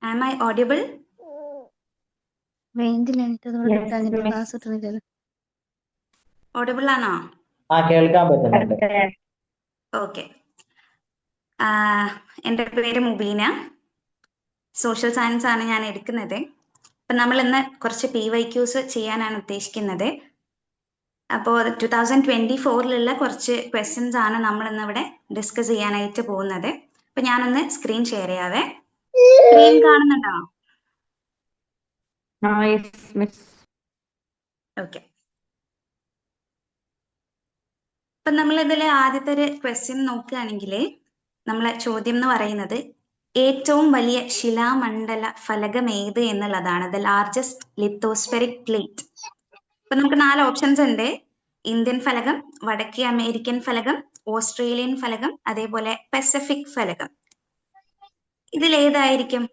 Am I audible? Audible ആണോ? കേൾക്കാൻ പറ്റുന്നുണ്ട്. ഓക്കെ. എൻ്റെ പേര് മുബീന. സോഷ്യൽ സയൻസ് ആണ് ഞാൻ എടുക്കുന്നത്. അപ്പം നമ്മൾ ഇന്ന് കുറച്ച് PYQs ചെയ്യാനാണ് ഉദ്ദേശിക്കുന്നത്. അപ്പോൾ 2024 കുറച്ച് ക്വസ്റ്റ്യൻസ് ആണ് നമ്മൾ ഇന്ന് ഇവിടെ ഡിസ്കസ് ചെയ്യാനായിട്ട് പോകുന്നത്. അപ്പൊ ഞാനൊന്ന് സ്ക്രീൻ ഷെയർ ചെയ്യാവേ. സ്ക്രീൻ കാണുന്നുണ്ടോ? ഓക്കെ. അപ്പൊ നമ്മൾ ഇതിലെ ആദ്യത്തെ ഒരു ക്വസ്റ്റ്യൻ നോക്കുകയാണെങ്കിൽ നമ്മളെ ചോദ്യം എന്ന് പറയുന്നത് ഏറ്റവും വലിയ ശിലാമണ്ഡല ഫലകം ഏത് എന്നുള്ളതാണ്. The largest lithospheric plate. അപ്പൊ നമുക്ക് 4 ഓപ്ഷൻസ് ഉണ്ട്. ഇന്ത്യൻ ഫലകം, വടക്കേ അമേരിക്കൻ ഫലകം, ഓസ്ട്രേലിയൻ ഫലകം, അതേപോലെ പസഫിക് ഫലകം. ഇതിലേതായിരിക്കും?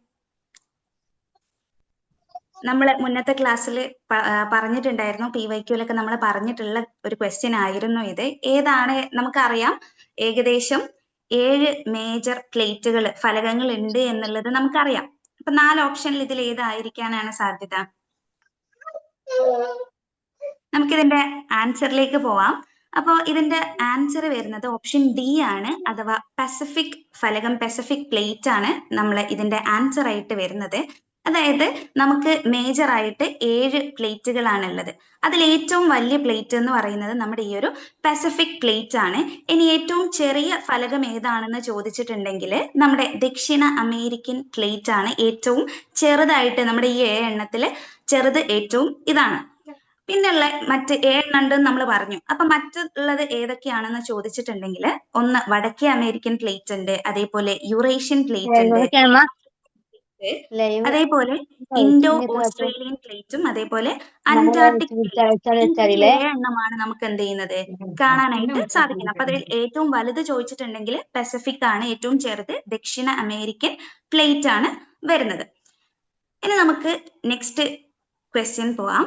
നമ്മൾ മുന്നത്തെ ക്ലാസ്സിൽ പറഞ്ഞിട്ടുണ്ടായിരുന്നു, PYQലൊക്കെ നമ്മൾ പറഞ്ഞിട്ടുള്ള ഒരു ക്വസ്റ്റ്യൻ ആയിരുന്നു ഇത്. ഏതാണ്? നമുക്കറിയാം ഏകദേശം 7 മേജർ പ്ലേറ്റുകൾ ഫലകങ്ങൾ ഉണ്ട് എന്നുള്ളത് നമുക്കറിയാം. അപ്പൊ 4 ഓപ്ഷനിൽ ഇതിൽ ഏതായിരിക്കാനാണ് സാധ്യത? നമുക്കിതിന്റെ ആൻസറിലേക്ക് പോവാം. അപ്പോൾ ഇതിന്റെ ആൻസർ വരുന്നത് ഓപ്ഷൻ ഡി ആണ്, അഥവാ പസഫിക് ഫലകം, പസഫിക് പ്ലേറ്റ് ആണ് നമ്മൾ ഇതിന്റെ ആൻസർ ആയിട്ട് വരുന്നത്. അതായത് നമുക്ക് മേജർ ആയിട്ട് 7 പ്ലേറ്റുകളാണ് ഉള്ളത്. അതിൽ ഏറ്റവും വലിയ പ്ലേറ്റ് എന്ന് പറയുന്നത് നമ്മുടെ ഈ ഒരു പസഫിക് പ്ലേറ്റ് ആണ്. ഇനി ഏറ്റവും ചെറിയ ഫലകം ഏതാണെന്ന് ചോദിച്ചിട്ടുണ്ടെങ്കിൽ നമ്മുടെ ദക്ഷിണ അമേരിക്കൻ പ്ലേറ്റ് ആണ് ഏറ്റവും ചെറുതായിട്ട്. നമ്മുടെ ഈ 7 എണ്ണത്തിൽ ചെറുത് ഏറ്റവും ഇതാണ്. പിന്നെയുള്ള മറ്റ് 7 ഉണ്ടെന്ന് നമ്മൾ പറഞ്ഞു. അപ്പൊ മറ്റുള്ളത് ഏതൊക്കെയാണെന്ന് ചോദിച്ചിട്ടുണ്ടെങ്കിൽ ഒന്ന് വടക്കേ അമേരിക്കൻ പ്ലേറ്റ് ഉണ്ട്, അതേപോലെ യൂറേഷ്യൻ പ്ലേറ്റ് ഉണ്ട്, അതേപോലെ ഇൻഡോ ഓസ്ട്രേലിയൻ പ്ലേറ്റും, അതേപോലെ അന്റാർട്ടിക് പ്ലേറ്റ്. 7 എണ്ണമാണ് നമുക്ക് എന്ത് ചെയ്യുന്നത്, കാണാനായിട്ട് സാധിക്കുന്നത്. അപ്പൊ അതിൽ ഏറ്റവും വലുത് ചോദിച്ചിട്ടുണ്ടെങ്കിൽ പസഫിക് ആണ്, ഏറ്റവും ചെറുത് ദക്ഷിണ അമേരിക്കൻ പ്ലേറ്റ് ആണ് വരുന്നത്. ഇനി നമുക്ക് നെക്സ്റ്റ് ക്വസ്റ്റ്യൻ പോവാം.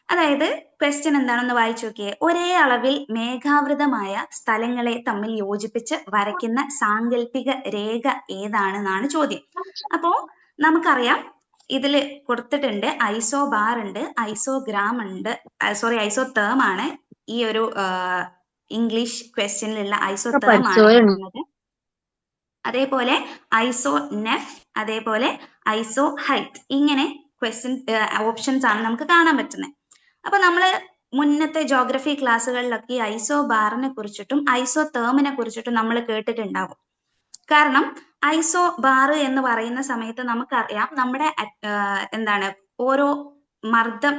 അതായത് ക്വസ്റ്റ്യൻ എന്താണെന്ന് വായിച്ചു നോക്കിയേ. ഒരേ അളവിൽ മേഘാവൃതമായ സ്ഥലങ്ങളെ തമ്മിൽ യോജിപ്പിച്ച് വരയ്ക്കുന്ന സാങ്കല്പിക രേഖ ഏതാണെന്നാണ് ചോദ്യം. അപ്പോ നമുക്കറിയാം ഇതില് കൊടുത്തിട്ടുണ്ട് ഐസോ ബാർ ഉണ്ട്, ഐസോഗ്രാം ഉണ്ട്, ഐസോ തേം ആണ് ഈ ഒരു ഇംഗ്ലീഷ് ക്വസ്റ്റ്യനിലുള്ള ഐസോ തേം ആണ് പറയുന്നത്. അതേപോലെ ഐസോ നെഫ്, അതേപോലെ ഐസോ ഹൈറ്റ്. ഇങ്ങനെ ക്വസ്റ്റ്യൻ ഓപ്ഷൻസ് ആണ് നമുക്ക് കാണാൻ പറ്റുന്നത്. അപ്പൊ നമ്മള് മുന്നത്തെ ജോഗ്രഫി ക്ലാസ്സുകളിലൊക്കെ ഈ ഐസോ ബാറിനെ കുറിച്ചിട്ടും ഐസോ തേമിനെ കുറിച്ചിട്ടും നമ്മൾ കേട്ടിട്ടുണ്ടാവും. കാരണം ഐസോ ബാർ എന്ന് പറയുന്ന സമയത്ത് നമുക്കറിയാം നമ്മുടെ എന്താണ് ഓരോ മർദ്ദം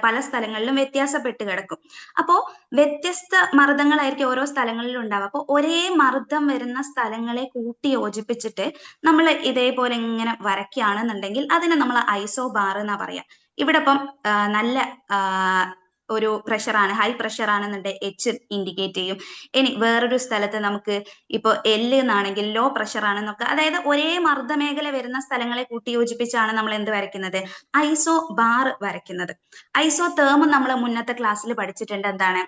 പല സ്ഥലങ്ങളിലും വ്യത്യാസപ്പെട്ട് കിടക്കും. അപ്പോ വ്യത്യസ്ത മർദ്ദങ്ങളായിരിക്കും ഓരോ സ്ഥലങ്ങളിലും ഉണ്ടാവുക. അപ്പൊ ഒരേ മർദ്ദം വരുന്ന സ്ഥലങ്ങളെ കൂട്ടി യോജിപ്പിച്ചിട്ട് നമ്മൾ ഇതേപോലെ ഇങ്ങനെ വരയ്ക്കുകയാണെന്നുണ്ടെങ്കിൽ അതിനെ നമ്മൾ ഐസോ ബാർ എന്നാ പറയാ. ഇവിടെ ഇപ്പം നല്ല ഒരു പ്രഷറാണ്, ഹൈ പ്രഷർ ആണെന്നുണ്ടെങ്കിൽ H ഇൻഡിക്കേറ്റ് ചെയ്യും. ഇനി വേറൊരു സ്ഥലത്ത് നമുക്ക് ഇപ്പൊ L എന്നാണെങ്കിൽ ലോ പ്രഷർ ആണെന്നൊക്കെ, അതായത് ഒരേ മർദ്ദമേഖല വരുന്ന സ്ഥലങ്ങളെ കൂട്ടി യോജിപ്പിച്ചാണ് നമ്മൾ എന്ത് വരയ്ക്കുന്നത്, ഐസോ ബാർ വരയ്ക്കുന്നത്. ഐസോ തേം നമ്മൾ മുന്നത്തെ ക്ലാസ്സിൽ പഠിച്ചിട്ടുണ്ട്. എന്താണ്?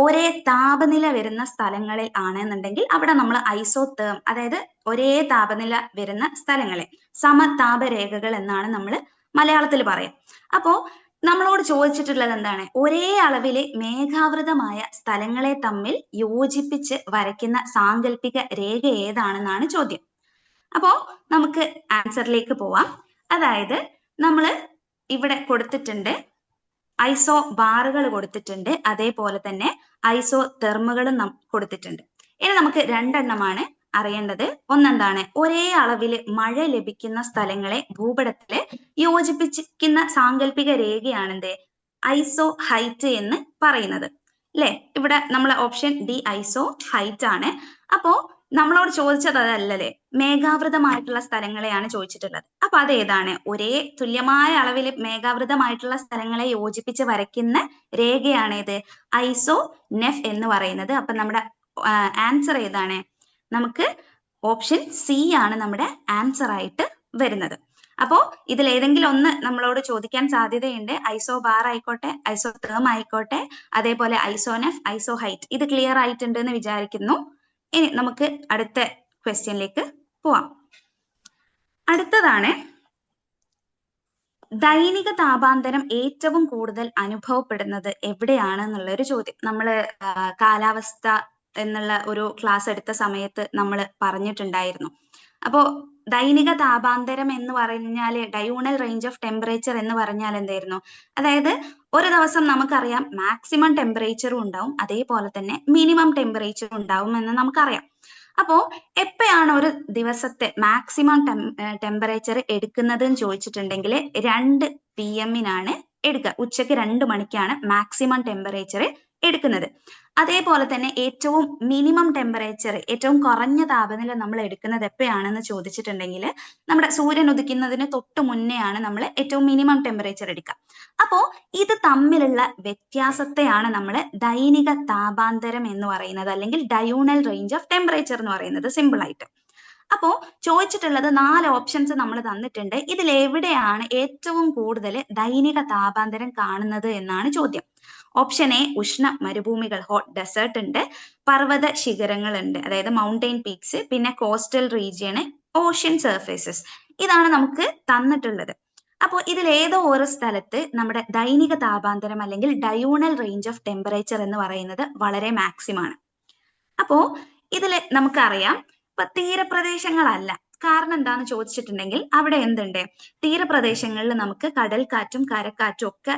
ഒരേ താപനില വരുന്ന സ്ഥലങ്ങളിൽ ആണെന്നുണ്ടെങ്കിൽ അവിടെ നമ്മൾ ഐസോ തേം, അതായത് ഒരേ താപനില വരുന്ന സ്ഥലങ്ങളെ സമതാപരേഖകൾ എന്നാണ് നമ്മൾ മലയാളത്തിൽ പറയാം. അപ്പോ നമ്മളോട് ചോദിച്ചിട്ടുള്ളത് എന്താണ്? ഒരേ അളവില് മേഘാവൃതമായ സ്ഥലങ്ങളെ തമ്മിൽ യോജിപ്പിച്ച് വരയ്ക്കുന്ന സാങ്കല്പിക രേഖ ഏതാണെന്നാണ് ചോദ്യം. അപ്പോ നമുക്ക് ആൻസറിലേക്ക് പോവാം. അതായത് നമ്മള് ഇവിടെ കൊടുത്തിട്ടുണ്ട് ഐസോ ബാറുകൾ കൊടുത്തിട്ടുണ്ട്, അതേപോലെ തന്നെ ഐസോ തെർമുകളും കൊടുത്തിട്ടുണ്ട്. ഇനി നമുക്ക് 2 എണ്ണമാണ് അറിയേണ്ടത്. ഒന്നെന്താണ്? ഒരേ അളവില് മഴ ലഭിക്കുന്ന സ്ഥലങ്ങളെ ഭൂപടത്തില് യോജിപ്പിച്ചിരിക്കുന്ന സാങ്കല്പിക രേഖയാണെന്ത്? ഐസോ ഹൈറ്റ് എന്ന് പറയുന്നത്. അല്ലെ? ഇവിടെ നമ്മളെ ഓപ്ഷൻ ഡി ഐസോ ഹൈറ്റ് ആണ്. അപ്പോ നമ്മളോട് ചോദിച്ചത് അതല്ലേ, മേഘാവൃതമായിട്ടുള്ള സ്ഥലങ്ങളെയാണ് ചോദിച്ചിട്ടുള്ളത്. അപ്പൊ അതേതാണ്? ഒരേ തുല്യമായ അളവിൽ മേഘാവൃതമായിട്ടുള്ള സ്ഥലങ്ങളെ യോജിപ്പിച്ച് വരയ്ക്കുന്ന രേഖയാണേത്? ഐസോ നെഫ് എന്ന് പറയുന്നത്. അപ്പൊ നമ്മുടെ ആൻസർ ഏതാണ്? നമുക്ക് ഓപ്ഷൻ സി ആണ് നമ്മുടെ ആൻസർ ആയിട്ട് വരുന്നത്. അപ്പോ ഇതിൽ ഏതെങ്കിലും ഒന്ന് നമ്മളോട് ചോദിക്കാൻ സാധ്യതയുണ്ട്. ഐസോ ബാർ ആയിക്കോട്ടെ, ഐസോ തേം ആയിക്കോട്ടെ, അതേപോലെ ഐസോ നെഫ്, ഐസോ ഹൈറ്റ്. ഇത് ക്ലിയർ ആയിട്ടുണ്ട് എന്ന് വിചാരിക്കുന്നു. ഇനി നമുക്ക് അടുത്ത ക്വസ്റ്റ്യനിലേക്ക് പോവാം. അടുത്തതാണ് ദൈനിക താപാന്തരം ഏറ്റവും കൂടുതൽ അനുഭവപ്പെടുന്നത് എവിടെയാണ് എന്നുള്ള ഒരു ചോദ്യം. നമ്മൾ കാലാവസ്ഥ എന്നുള്ള ഒരു ക്ലാസ് എടുത്ത സമയത്ത് നമ്മൾ പറഞ്ഞിട്ടുണ്ടായിരുന്നു. അപ്പോ ദൈനിക താപാന്തരം എന്ന് പറഞ്ഞാല് ഡയൂണൽ റേഞ്ച് ഓഫ് ടെമ്പറേച്ചർ എന്ന് പറഞ്ഞാൽ എന്തായിരുന്നു? അതായത് ഒരു ദിവസം നമുക്കറിയാം മാക്സിമം ടെമ്പറേച്ചറും ഉണ്ടാവും, അതേപോലെ തന്നെ മിനിമം ടെമ്പറേച്ചറും ഉണ്ടാവും എന്ന് നമുക്കറിയാം. അപ്പോ എപ്പോഴാണ് ഒരു ദിവസത്തെ മാക്സിമം ടെമ്പറേച്ചർ എടുക്കുന്നത് എന്ന് ചോദിച്ചിട്ടുണ്ടെങ്കിൽ 2 PM എടുക്കുക. ഉച്ചയ്ക്ക് 2 മണിക്കാണ് മാക്സിമം ടെമ്പറേച്ചർ എടുക്കുന്നത്. അതേപോലെ തന്നെ ഏറ്റവും മിനിമം ടെമ്പറേച്ചർ, ഏറ്റവും കുറഞ്ഞ താപനില നമ്മൾ എടുക്കുന്നത് എപ്പോഴാണെന്ന് ചോദിച്ചിട്ടുണ്ടെങ്കിൽ നമ്മുടെ സൂര്യൻ ഉദിക്കുന്നതിന് തൊട്ട് മുന്നേ ആണ് നമ്മൾ ഏറ്റവും മിനിമം ടെമ്പറേച്ചർ എടുക്കുക. അപ്പോ ഇത് തമ്മിലുള്ള വ്യത്യാസത്തെയാണ് നമ്മൾ ദൈനിക താപാന്തരം എന്ന് പറയുന്നത്, അല്ലെങ്കിൽ ഡയൂണൽ റേഞ്ച് ഓഫ് ടെമ്പറേച്ചർ എന്ന് പറയുന്നത് സിമ്പിൾ ആയിട്ട്. അപ്പോ ചോദിച്ചിട്ടുള്ളത് 4 ഓപ്ഷൻസ് നമ്മൾ തന്നിട്ടുണ്ട്. ഇതിൽ എവിടെയാണ് ഏറ്റവും കൂടുതൽ ദൈനിക താപാന്തരം കാണുന്നത് എന്നാണ് ചോദ്യം. ഓപ്ഷൻ എ ഉഷ്ണ മരുഭൂമികൾ, ഹോട്ട് ഡെസേർട്ട് ഉണ്ട്, പർവ്വത ശിഖരങ്ങൾ ഉണ്ട്, അതായത് മൗണ്ടെയിൻ പീക്സ്, പിന്നെ കോസ്റ്റൽ റീജിയൻ, ഓഷ്യൻ സർഫേസസ്. ഇതാണ് നമുക്ക് തന്നിട്ടുള്ളത്. അപ്പോൾ ഇതിൽ ഏതോ ഒരു സ്ഥലത്ത് നമ്മുടെ ദൈനിക താപാന്തരം അല്ലെങ്കിൽ ഡയൂണൽ റേഞ്ച് ഓഫ് ടെമ്പറേച്ചർ എന്ന് പറയുന്നത് വളരെ മാക്സിമം ആണ്. അപ്പോ ഇതില് നമുക്കറിയാം ഇപ്പൊ തീരപ്രദേശങ്ങളല്ല. കാരണം എന്താന്ന് ചോദിച്ചിട്ടുണ്ടെങ്കിൽ അവിടെ എന്തുണ്ട്? തീരപ്രദേശങ്ങളിൽ നമുക്ക് കടൽക്കാറ്റും കരക്കാറ്റും ഒക്കെ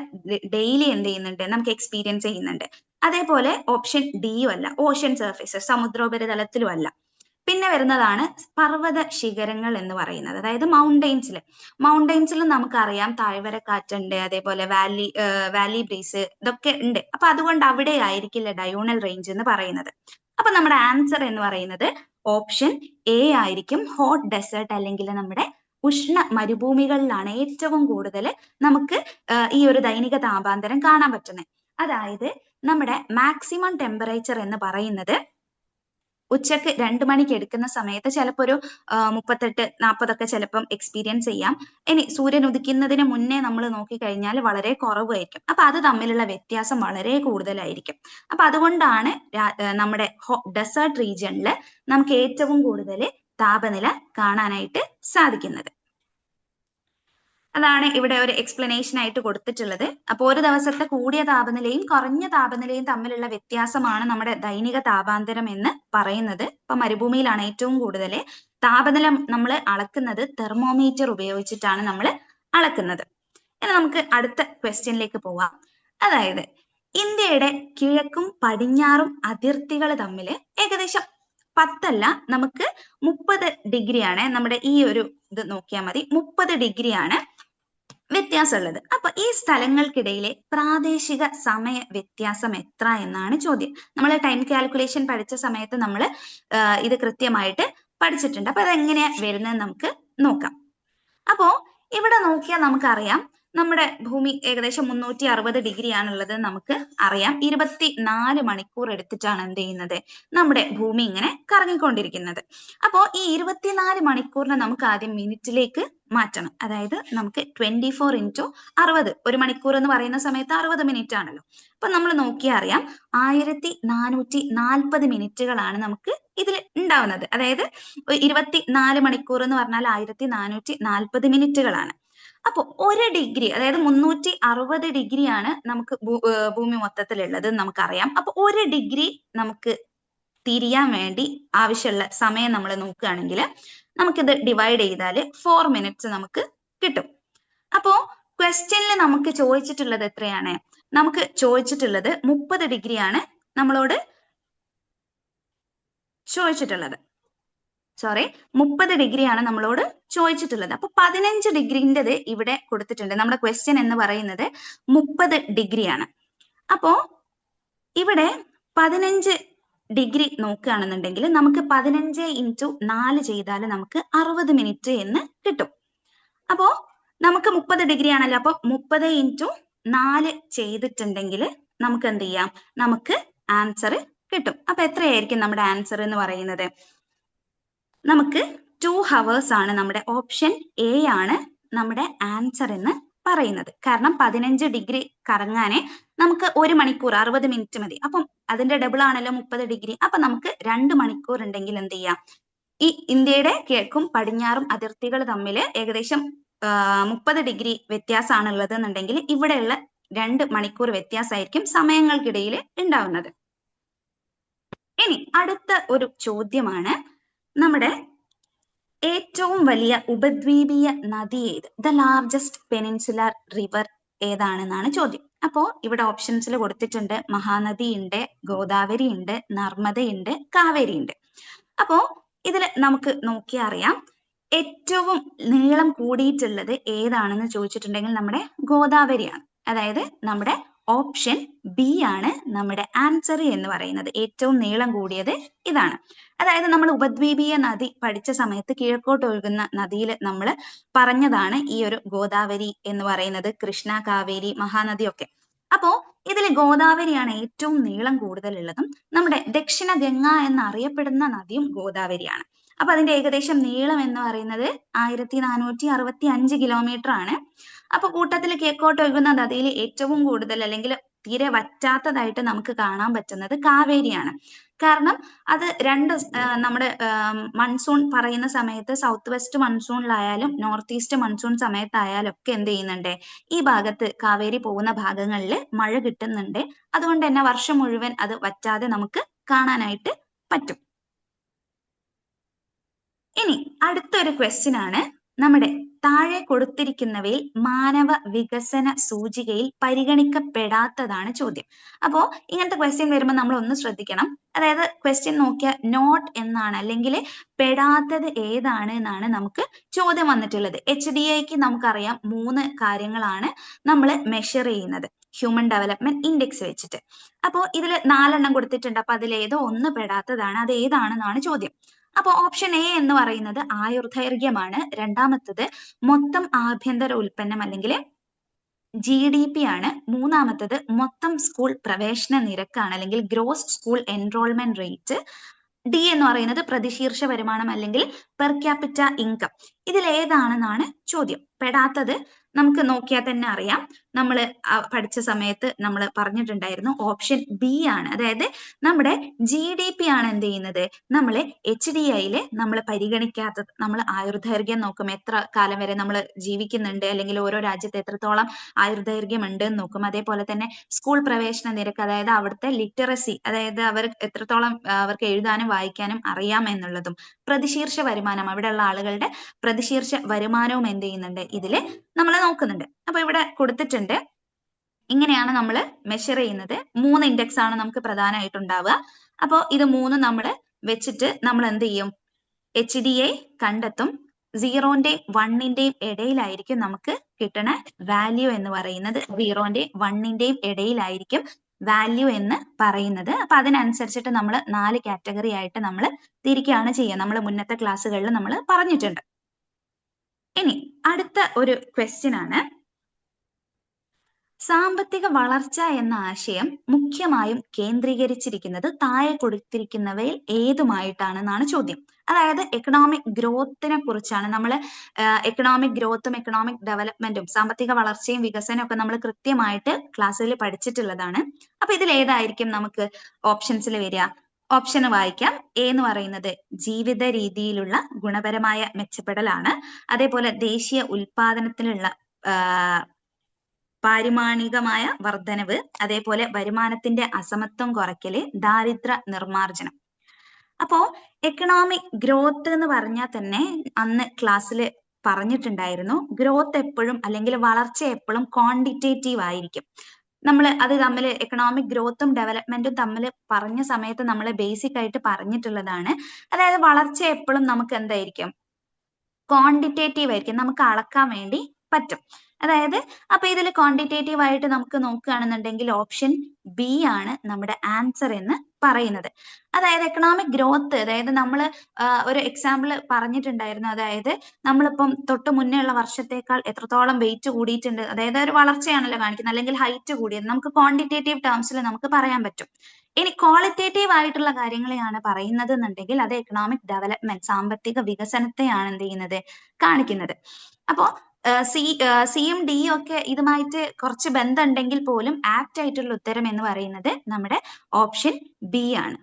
ഡെയിലി എന്ത് ചെയ്യുന്നുണ്ട്? നമുക്ക് എക്സ്പീരിയൻസ് ചെയ്യുന്നുണ്ട്. അതേപോലെ ഓപ്ഷൻ ഡിയും അല്ല, ഓഷ്യൻ സർഫേസസ്, സമുദ്രോപരിതലത്തിലും അല്ല. പിന്നെ വരുന്നതാണ് പർവ്വത ശിഖരങ്ങൾ എന്ന് പറയുന്നത്, അതായത് മൗണ്ടെയിൻസിൽ നമുക്കറിയാം താഴ്വരക്കാറ്റുണ്ട്, അതേപോലെ വാലി ബ്രീസ്, ഇതൊക്കെ ഉണ്ട്. അപ്പൊ അതുകൊണ്ട് അവിടെ ആയിരിക്കില്ല ഡയൂണൽ റേഞ്ച് എന്ന് പറയുന്നത്. അപ്പൊ നമ്മുടെ ആൻസർ എന്ന് പറയുന്നത് ഓപ്ഷൻ എ ആയിരിക്കും. ഹോട്ട് ഡെസേർട്ട് അല്ലെങ്കിൽ നമ്മുടെ ഉഷ്ണ മരുഭൂമികളിലാണ് ഏറ്റവും കൂടുതൽ നമുക്ക് ഈ ഒരു ദൈനിക താപാന്തരം കാണാൻ പറ്റുന്നത്. അതായത് നമ്മുടെ മാക്സിമം ടെമ്പറേച്ചർ എന്ന് പറയുന്നത് ഉച്ചക്ക് 2 മണിക്ക് എടുക്കുന്ന സമയത്ത് ചിലപ്പോൾ ഒരു 38-40 ഒക്കെ ചിലപ്പം എക്സ്പീരിയൻസ് ചെയ്യാം. ഇനി സൂര്യൻ ഉദിക്കുന്നതിന് മുന്നേ നമ്മൾ നോക്കിക്കഴിഞ്ഞാൽ വളരെ കുറവായിരിക്കും. അപ്പൊ അത് തമ്മിലുള്ള വ്യത്യാസം വളരെ കൂടുതലായിരിക്കും. അപ്പൊ അതുകൊണ്ടാണ് നമ്മുടെ ഡെസേർട്ട് റീജിയനിൽ നമുക്ക് ഏറ്റവും കൂടുതൽ താപനില കാണാനായിട്ട് സാധിക്കുന്നത്. അതാണ് ഇവിടെ ഒരു എക്സ്പ്ലനേഷൻ ആയിട്ട് കൊടുത്തിട്ടുള്ളത്. അപ്പോൾ ഒരു ദിവസത്തെ കൂടിയ താപനിലയും കുറഞ്ഞ താപനിലയും തമ്മിലുള്ള വ്യത്യാസമാണ് നമ്മുടെ ദൈനിക താപാന്തരം എന്ന് പറയുന്നത്. ഇപ്പൊ മരുഭൂമിയിലാണ് ഏറ്റവും കൂടുതൽ താപനില നമ്മൾ അളക്കുന്നത്, തെർമോമീറ്റർ ഉപയോഗിച്ചിട്ടാണ് നമ്മൾ അളക്കുന്നത്. ഇനി നമുക്ക് അടുത്ത ക്വസ്റ്റ്യനിലേക്ക് പോവാം. അതായത് ഇന്ത്യയുടെ കിഴക്കും പടിഞ്ഞാറും അതിർത്തികൾ തമ്മിൽ ഏകദേശം 10 അല്ല, നമുക്ക് 30 ഡിഗ്രിയാണ്. നമ്മുടെ ഈ ഒരു ഇത് നോക്കിയാൽ മതി, 30 ഡിഗ്രിയാണ് വ്യത്യാസമുള്ളത്. അപ്പൊ ഈ സ്ഥലങ്ങൾക്കിടയിലെ പ്രാദേശിക സമയ വ്യത്യാസം എത്ര എന്നാണ് ചോദ്യം. നമ്മൾ ടൈം കാൽക്കുലേഷൻ പഠിച്ച സമയത്ത് നമ്മൾ ഇത് കൃത്യമായിട്ട് പഠിച്ചിട്ടുണ്ട്. അപ്പൊ അതെങ്ങനെയാ വരുന്നത് നമുക്ക് നോക്കാം. അപ്പോ ഇവിടെ നോക്കിയാൽ നമുക്കറിയാം നമ്മുടെ ഭൂമി ഏകദേശം 360 ഡിഗ്രിയാണുള്ളത് നമുക്ക് അറിയാം. 24 മണിക്കൂർ എടുത്തിട്ടാണ് എന്ത് ചെയ്യുന്നത്? നമ്മുടെ ഭൂമി ഇങ്ങനെ കറങ്ങിക്കൊണ്ടിരിക്കുന്നത്. അപ്പോ ഈ 24 മണിക്കൂറിനെ നമുക്ക് ആദ്യം മിനിറ്റിലേക്ക് മാറ്റണം. അതായത് നമുക്ക് 24 × 60, 1 മണിക്കൂർ എന്ന് പറയുന്ന സമയത്ത് 60 മിനിറ്റ് ആണല്ലോ. അപ്പൊ നമ്മൾ നോക്കിയാൽ അറിയാം 1440 മിനിറ്റുകളാണ് നമുക്ക് ഇതിൽ ഉണ്ടാവുന്നത്. അതായത് 24 മണിക്കൂർ എന്ന് പറഞ്ഞാൽ 1440 മിനിറ്റുകളാണ്. അപ്പൊ 1 ഡിഗ്രി, അതായത് 360 ഡിഗ്രിയാണ് നമുക്ക് ഭൂമി മൊത്തത്തിലുള്ളത് നമുക്കറിയാം. അപ്പൊ 1 ഡിഗ്രി നമുക്ക് തിരിയാൻ വേണ്ടി ആവശ്യമുള്ള സമയം നമ്മൾ നോക്കുകയാണെങ്കിൽ നമുക്കിത് ഡിവൈഡ് ചെയ്താൽ 4 മിനിറ്റ്സ് നമുക്ക് കിട്ടും. അപ്പോ ക്വസ്റ്റ്യനിൽ നമുക്ക് ചോദിച്ചിട്ടുള്ളത് എത്രയാണ്? നമുക്ക് ചോദിച്ചിട്ടുള്ളത് 30 ഡിഗ്രിയാണ് നമ്മളോട് ചോദിച്ചിട്ടുള്ളത്. 30 ഡിഗ്രിയാണ് നമ്മളോട് ചോദിച്ചിട്ടുള്ളത്. അപ്പൊ 15 ഡിഗ്രിൻ്റെത് ഇവിടെ കൊടുത്തിട്ടുണ്ട്. നമ്മുടെ ക്വസ്റ്റ്യൻ എന്ന് പറയുന്നത് 30 ഡിഗ്രിയാണ്. അപ്പോ ഇവിടെ 15 ഡിഗ്രി നോക്കുകയാണെന്നുണ്ടെങ്കിൽ നമുക്ക് 15 × 4 ചെയ്താൽ നമുക്ക് 60 മിനിറ്റ് എന്ന് കിട്ടും. അപ്പോ നമുക്ക് 30 ഡിഗ്രി ആണല്ലോ, അപ്പൊ 30 × 4 ചെയ്തിട്ടുണ്ടെങ്കിൽ നമുക്ക് എന്ത് ചെയ്യാം? നമുക്ക് ആൻസർ കിട്ടും. അപ്പൊ എത്രയായിരിക്കും നമ്മുടെ ആൻസർ എന്ന് പറയുന്നത്? നമുക്ക് 2 hours ആണ്. നമ്മുടെ ഓപ്ഷൻ എ ആണ് നമ്മുടെ ആൻസർ എന്ന് പറയുന്നത്. കാരണം 15 ഡിഗ്രി കറങ്ങാനേ നമുക്ക് 1 മണിക്കൂർ 60 മിനിറ്റ് മതി. അപ്പം അതിന്റെ ഡബിൾ ആണല്ലോ 30 ഡിഗ്രി. അപ്പൊ നമുക്ക് 2 മണിക്കൂർ ഉണ്ടെങ്കിൽ എന്ത് ചെയ്യാം? ഈ ഇന്ത്യയുടെ കിഴക്കും പടിഞ്ഞാറും അതിർത്തികൾ തമ്മിൽ ഏകദേശം 30 ഡിഗ്രി വ്യത്യാസമാണ് ഉള്ളത് എന്നുണ്ടെങ്കിൽ ഇവിടെയുള്ള 2 മണിക്കൂർ വ്യത്യാസമായിരിക്കും സമയങ്ങൾക്കിടയിൽ ഉണ്ടാവുന്നത്. ഇനി അടുത്ത ഒരു ചോദ്യമാണ്, നമ്മുടെ ഏറ്റവും വലിയ ഉപദ്വീപീയ നദി ഏത്? ദ ലാർജസ്റ്റ് പെനിൻസുലാർ റിവർ ഏതാണെന്നാണ് ചോദ്യം. അപ്പോ ഇവിടെ ഓപ്ഷൻസിൽ കൊടുത്തിട്ടുണ്ട്, മഹാനദി ഉണ്ട്, ഗോദാവരി ഉണ്ട്, നർമ്മദയുണ്ട്, കാവേരി ഉണ്ട്. അപ്പോ ഇതിൽ നമുക്ക് നോക്കിയാൽ അറിയാം ഏറ്റവും നീളം കൂടിയിട്ടുള്ളത് ഏതാണെന്ന് ചോദിച്ചിട്ടുണ്ടെങ്കിൽ നമ്മുടെ ഗോദാവരിയാണ്. അതായത് നമ്മുടെ ഓപ്ഷൻ ബി ആണ് നമ്മുടെ ആൻസർ എന്ന് പറയുന്നത്. ഏറ്റവും നീളം കൂടിയത് ഇതാണ്. അതായത് നമ്മൾ ഉപദ്വീപീയ നദി പഠിച്ച സമയത്ത് കിഴക്കോട്ട് ഒഴുകുന്ന നദിയിൽ നമ്മൾ പറഞ്ഞതാണ് ഈ ഒരു ഗോദാവരി എന്ന് പറയുന്നത്, കൃഷ്ണ, കാവേരി, മഹാനദി ഒക്കെ. അപ്പോ ഇതിൽ ഗോദാവരിയാണ് ഏറ്റവും നീളം കൂടുതലുള്ളതും നമ്മുടെ ദക്ഷിണ ഗംഗ എന്നറിയപ്പെടുന്ന നദിയും ഗോദാവരിയാണ്. അപ്പൊ അതിന്റെ ഏകദേശം നീളം എന്ന് പറയുന്നത് 1465 കിലോമീറ്റർ ആണ്. അപ്പൊ കൂട്ടത്തിൽ കിഴക്കോട്ട് ഒഴുകുന്ന നദിയിൽ ഏറ്റവും കൂടുതൽ അല്ലെങ്കിൽ തീരെ വറ്റാത്തതായിട്ട് നമുക്ക് കാണാൻ പറ്റുന്നത് കാവേരിയാണ്. കാരണം അത് നമ്മുടെ മൺസൂൺ പറയുന്ന സമയത്ത് സൗത്ത് വെസ്റ്റ് മൺസൂണിലായാലും നോർത്ത് ഈസ്റ്റ് മൺസൂൺ സമയത്തായാലും ഒക്കെ എന്ത് ചെയ്യുന്നുണ്ട്, ഈ ഭാഗത്ത് കാവേരി പോകുന്ന ഭാഗങ്ങളിൽ മഴ കിട്ടുന്നുണ്ട്. അതുകൊണ്ട് തന്നെ വർഷം മുഴുവൻ അത് വറ്റാതെ നമുക്ക് കാണാനായിട്ട് പറ്റും. ഇനി അടുത്തൊരു ക്വസ്റ്റ്യൻ ആണ്, നമ്മുടെ താഴെ കൊടുത്തിരിക്കുന്നവയിൽ മാനവ വികസന സൂചികയിൽ പരിഗണിക്കപ്പെടാത്തതാണ് ചോദ്യം. അപ്പോ ഇങ്ങനത്തെ ക്വസ്റ്റ്യൻ വരുമ്പോൾ നമ്മൾ ഒന്ന് ശ്രദ്ധിക്കണം. അതായത് ക്വസ്റ്റ്യൻ നോക്കിയാൽ നോട്ട് എന്നാണ് അല്ലെങ്കിൽ പെടാത്തത് ഏതാണ് എന്നാണ് നമുക്ക് ചോദ്യം വന്നിട്ടുള്ളത്. HDIക്ക് നമുക്കറിയാം 3 കാര്യങ്ങളാണ് നമ്മൾ മെഷർ ചെയ്യുന്നത് ഹ്യൂമൻ ഡെവലപ്മെന്റ് ഇൻഡെക്സ് വെച്ചിട്ട്. അപ്പോൾ ഇതിൽ 4 എണ്ണം കൊടുത്തിട്ടുണ്ട്. അപ്പൊ അതിൽ ഏതോ ഒന്ന് പെടാത്തതാണ്, അത് ഏതാണെന്നാണ് ചോദ്യം. അപ്പൊ ഓപ്ഷൻ എ എന്ന് പറയുന്നത് ആയുർദൈർഘ്യമാണ്. രണ്ടാമത്തത് മൊത്തം ആഭ്യന്തര ഉൽപ്പന്നം അല്ലെങ്കിൽ GDP ആണ്. മൂന്നാമത്തത് മൊത്തം സ്കൂൾ പ്രവേശന നിരക്കാണ് അല്ലെങ്കിൽ gross school enrolment rate. D എന്ന് പറയുന്നത് പ്രതിശീർഷ വരുമാനം അല്ലെങ്കിൽ പെർ ക്യാപിറ്റ ഇൻകം. ഇതിൽ ഏതാണെന്നാണ് ചോദ്യം. പെടാത്തത് നമുക്ക് നോക്കിയാൽ തന്നെ അറിയാം. നമ്മൾ പഠിച്ച സമയത്ത് നമ്മൾ പറഞ്ഞിട്ടുണ്ടായിരുന്നു ഓപ്ഷൻ ബി ആണ്. അതായത് നമ്മുടെ GDP ആണ് എന്ത് ചെയ്യുന്നത്, നമ്മൾ HDIയിൽ നമ്മൾ പരിഗണിക്കാത്തത്. നമ്മൾ ആയുർദൈർഘ്യം നോക്കും, എത്ര കാലം വരെ നമ്മൾ ജീവിക്കുന്നുണ്ട് അല്ലെങ്കിൽ ഓരോ രാജ്യത്ത് എത്രത്തോളം ആയുർദൈർഘ്യം ഉണ്ട് എന്ന് നോക്കും. അതേപോലെ തന്നെ സ്കൂൾ പ്രവേശന നിരക്ക്, അതായത് അവിടുത്തെ ലിറ്ററസി, അതായത് അവർ എത്രത്തോളം അവർക്ക് എഴുതാനും വായിക്കാനും അറിയാം എന്നുള്ളതും. പ്രതിശീർഷ വരുമാനം, അവിടെയുള്ള ആളുകളുടെ പ്രതിശീർഷ വരുമാനവും എന്ത് ചെയ്യുന്നുണ്ട് ഇതിൽ നമ്മൾ നോക്കുന്നുണ്ട്. അപ്പൊ ഇവിടെ കൊടുത്തിട്ടുണ്ട്. ഇങ്ങനെയാണ് നമ്മൾ മെഷർ ചെയ്യുന്നത്. 3 ഇൻഡെക്സ് ആണ് നമുക്ക് പ്രധാനമായിട്ടുണ്ടാവുക. അപ്പോൾ ഇത് 3 നമ്മൾ വെച്ചിട്ട് നമ്മൾ എന്ത് ചെയ്യും, HDI കണ്ടെത്തും. 0ന്റെയും 1ന്റെയും ഇടയിലായിരിക്കും നമുക്ക് കിട്ടുന്ന വാല്യൂ എന്ന് പറയുന്നത്. 0ന്റെയും 1ന്റെയും ഇടയിലായിരിക്കും വാല്യൂ എന്ന് പറയുന്നത്. അപ്പൊ അതിനനുസരിച്ചിട്ട് നമ്മൾ 4 കാറ്റഗറി ആയിട്ട് നമ്മൾ തിരിക്കുകയാണ് ചെയ്യുക. നമ്മൾ മുന്നത്തെ ക്ലാസ്സുകളിൽ നമ്മൾ പറഞ്ഞിട്ടുണ്ട്. ഇനി അടുത്ത ഒരു ക്വസ്റ്റ്യൻ ആണ്, സാമ്പത്തിക വളർച്ച എന്ന ആശയം മുഖ്യമായും കേന്ദ്രീകരിച്ചിരിക്കുന്നത് താഴെ കൊടുത്തിരിക്കുന്നവയിൽ ഏതുമായിട്ടാണെന്നാണ് ചോദ്യം. അതായത് എക്കണോമിക് ഗ്രോത്തിനെ കുറിച്ചാണ്. നമ്മൾ എക്കണോമിക് ഗ്രോത്തും എക്കണോമിക് ഡെവലപ്മെന്റും സാമ്പത്തിക വളർച്ചയും വികസനവും ഒക്കെ നമ്മൾ കൃത്യമായിട്ട് ക്ലാസ്സിൽ പഠിച്ചിട്ടുള്ളതാണ്. അപ്പൊ ഇതിൽ ഏതായിരിക്കും നമുക്ക് ഓപ്ഷൻസിൽ വരിക? ഓപ്ഷൻ വായിക്കാം. എ എന്ന് പറയുന്നത് ജീവിത രീതിയിലുള്ള ഗുണപരമായ മെച്ചപ്പെടലാണ്. അതേപോലെ ദേശീയ ഉൽപാദനത്തിലുള്ള പാരിമാണികമായ വർധനവ്, അതേപോലെ വരുമാനത്തിന്റെ അസമത്വം കുറയ്ക്കല്, ദാരിദ്ര്യ നിർമ്മാർജ്ജനം. അപ്പോ എക്കണോമിക് ഗ്രോത്ത് എന്ന് പറഞ്ഞാൽ തന്നെ അന്ന് ക്ലാസ്സിൽ പറഞ്ഞിട്ടുണ്ടായിരുന്നു, ഗ്രോത്ത് എപ്പോഴും അല്ലെങ്കിൽ വളർച്ച എപ്പോഴും ക്വാണ്ടിറ്റേറ്റീവ് ആയിരിക്കും. നമ്മൾ അത് തമ്മിൽ എക്കണോമിക് ഗ്രോത്തും ഡെവലപ്മെന്റും തമ്മിൽ പറഞ്ഞ സമയത്ത് നമ്മൾ ബേസിക് ആയിട്ട് പറഞ്ഞിട്ടുള്ളതാണ്. അതായത് വളർച്ച എപ്പോഴും നമുക്ക് എന്തായിരിക്കും, ക്വാണ്ടിറ്റേറ്റീവ് ആയിരിക്കും, നമുക്ക് അളക്കാൻ വേണ്ടി പറ്റും. അതായത് അപ്പൊ ഇതിൽ ക്വാണ്ടിറ്റേറ്റീവ് ആയിട്ട് നമുക്ക് നോക്കുകയാണെന്നുണ്ടെങ്കിൽ ഓപ്ഷൻ ബി ആണ് നമ്മുടെ ആൻസർ എന്ന് പറയുന്നത്. അതായത് എക്കണോമിക് ഗ്രോത്ത്, അതായത് നമ്മൾ ഒരു എക്സാമ്പിൾ പറഞ്ഞിട്ടുണ്ടായിരുന്നു. അതായത് നമ്മളിപ്പം തൊട്ട് മുന്നേ ഉള്ള വർഷത്തേക്കാൾ എത്രത്തോളം വെയിറ്റ് കൂടിയിട്ടുണ്ട്, അതായത് ഒരു വളർച്ചയാണല്ലോ കാണിക്കുന്നത്, അല്ലെങ്കിൽ ഹൈറ്റ് കൂടിയത്, നമുക്ക് ക്വാണ്ടിറ്റേറ്റീവ് ടേംസിൽ നമുക്ക് പറയാൻ പറ്റും. ഇനി ക്വാളിറ്റേറ്റീവ് ആയിട്ടുള്ള കാര്യങ്ങളെയാണ് പറയുന്നത് എന്നുണ്ടെങ്കിൽ അത് എക്കണോമിക് ഡെവലപ്മെന്റ്, സാമ്പത്തിക വികസനത്തെയാണ് എന്ത് ചെയ്യുന്നത്, കാണിക്കുന്നത്. അപ്പോ സിയും ഡിയും ഒക്കെ ഇതുമായിട്ട് കുറച്ച് ബന്ധമുണ്ടെങ്കിൽ പോലും ആപ്റ്റ് ആയിട്ടുള്ള ഉത്തരം എന്ന് പറയുന്നത് നമ്മുടെ ഓപ്ഷൻ ബി ആണ്.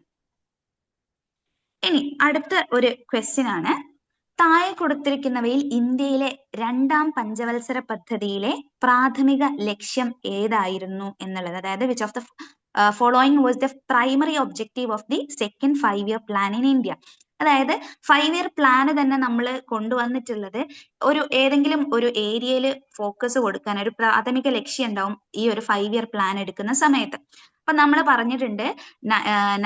ഇനി അടുത്ത ഒരു ക്വസ്റ്റ്യൻ ആണ്, താഴെ കൊടുത്തിരിക്കുന്നവയിൽ ഇന്ത്യയിലെ 2ാം പഞ്ചവത്സര പദ്ധതിയിലെ പ്രാഥമിക ലക്ഷ്യം ഏതായിരുന്നു എന്നുള്ളത്. അതായത് which of the following was the primary objective of the second 5-year plan in India. അതായത് 5-year പ്ലാൻ തന്നെ നമ്മൾ കൊണ്ടുവന്നിട്ടുള്ളത് ഏതെങ്കിലും ഒരു ഏരിയയിൽ ഫോക്കസ് കൊടുക്കാൻ ഒരു പ്രാഥമിക ലക്ഷ്യം ഉണ്ടാവും ഈ ഒരു 5-year പ്ലാൻ എടുക്കുന്ന സമയത്ത്. അപ്പൊ നമ്മൾ പറഞ്ഞിട്ടുണ്ട്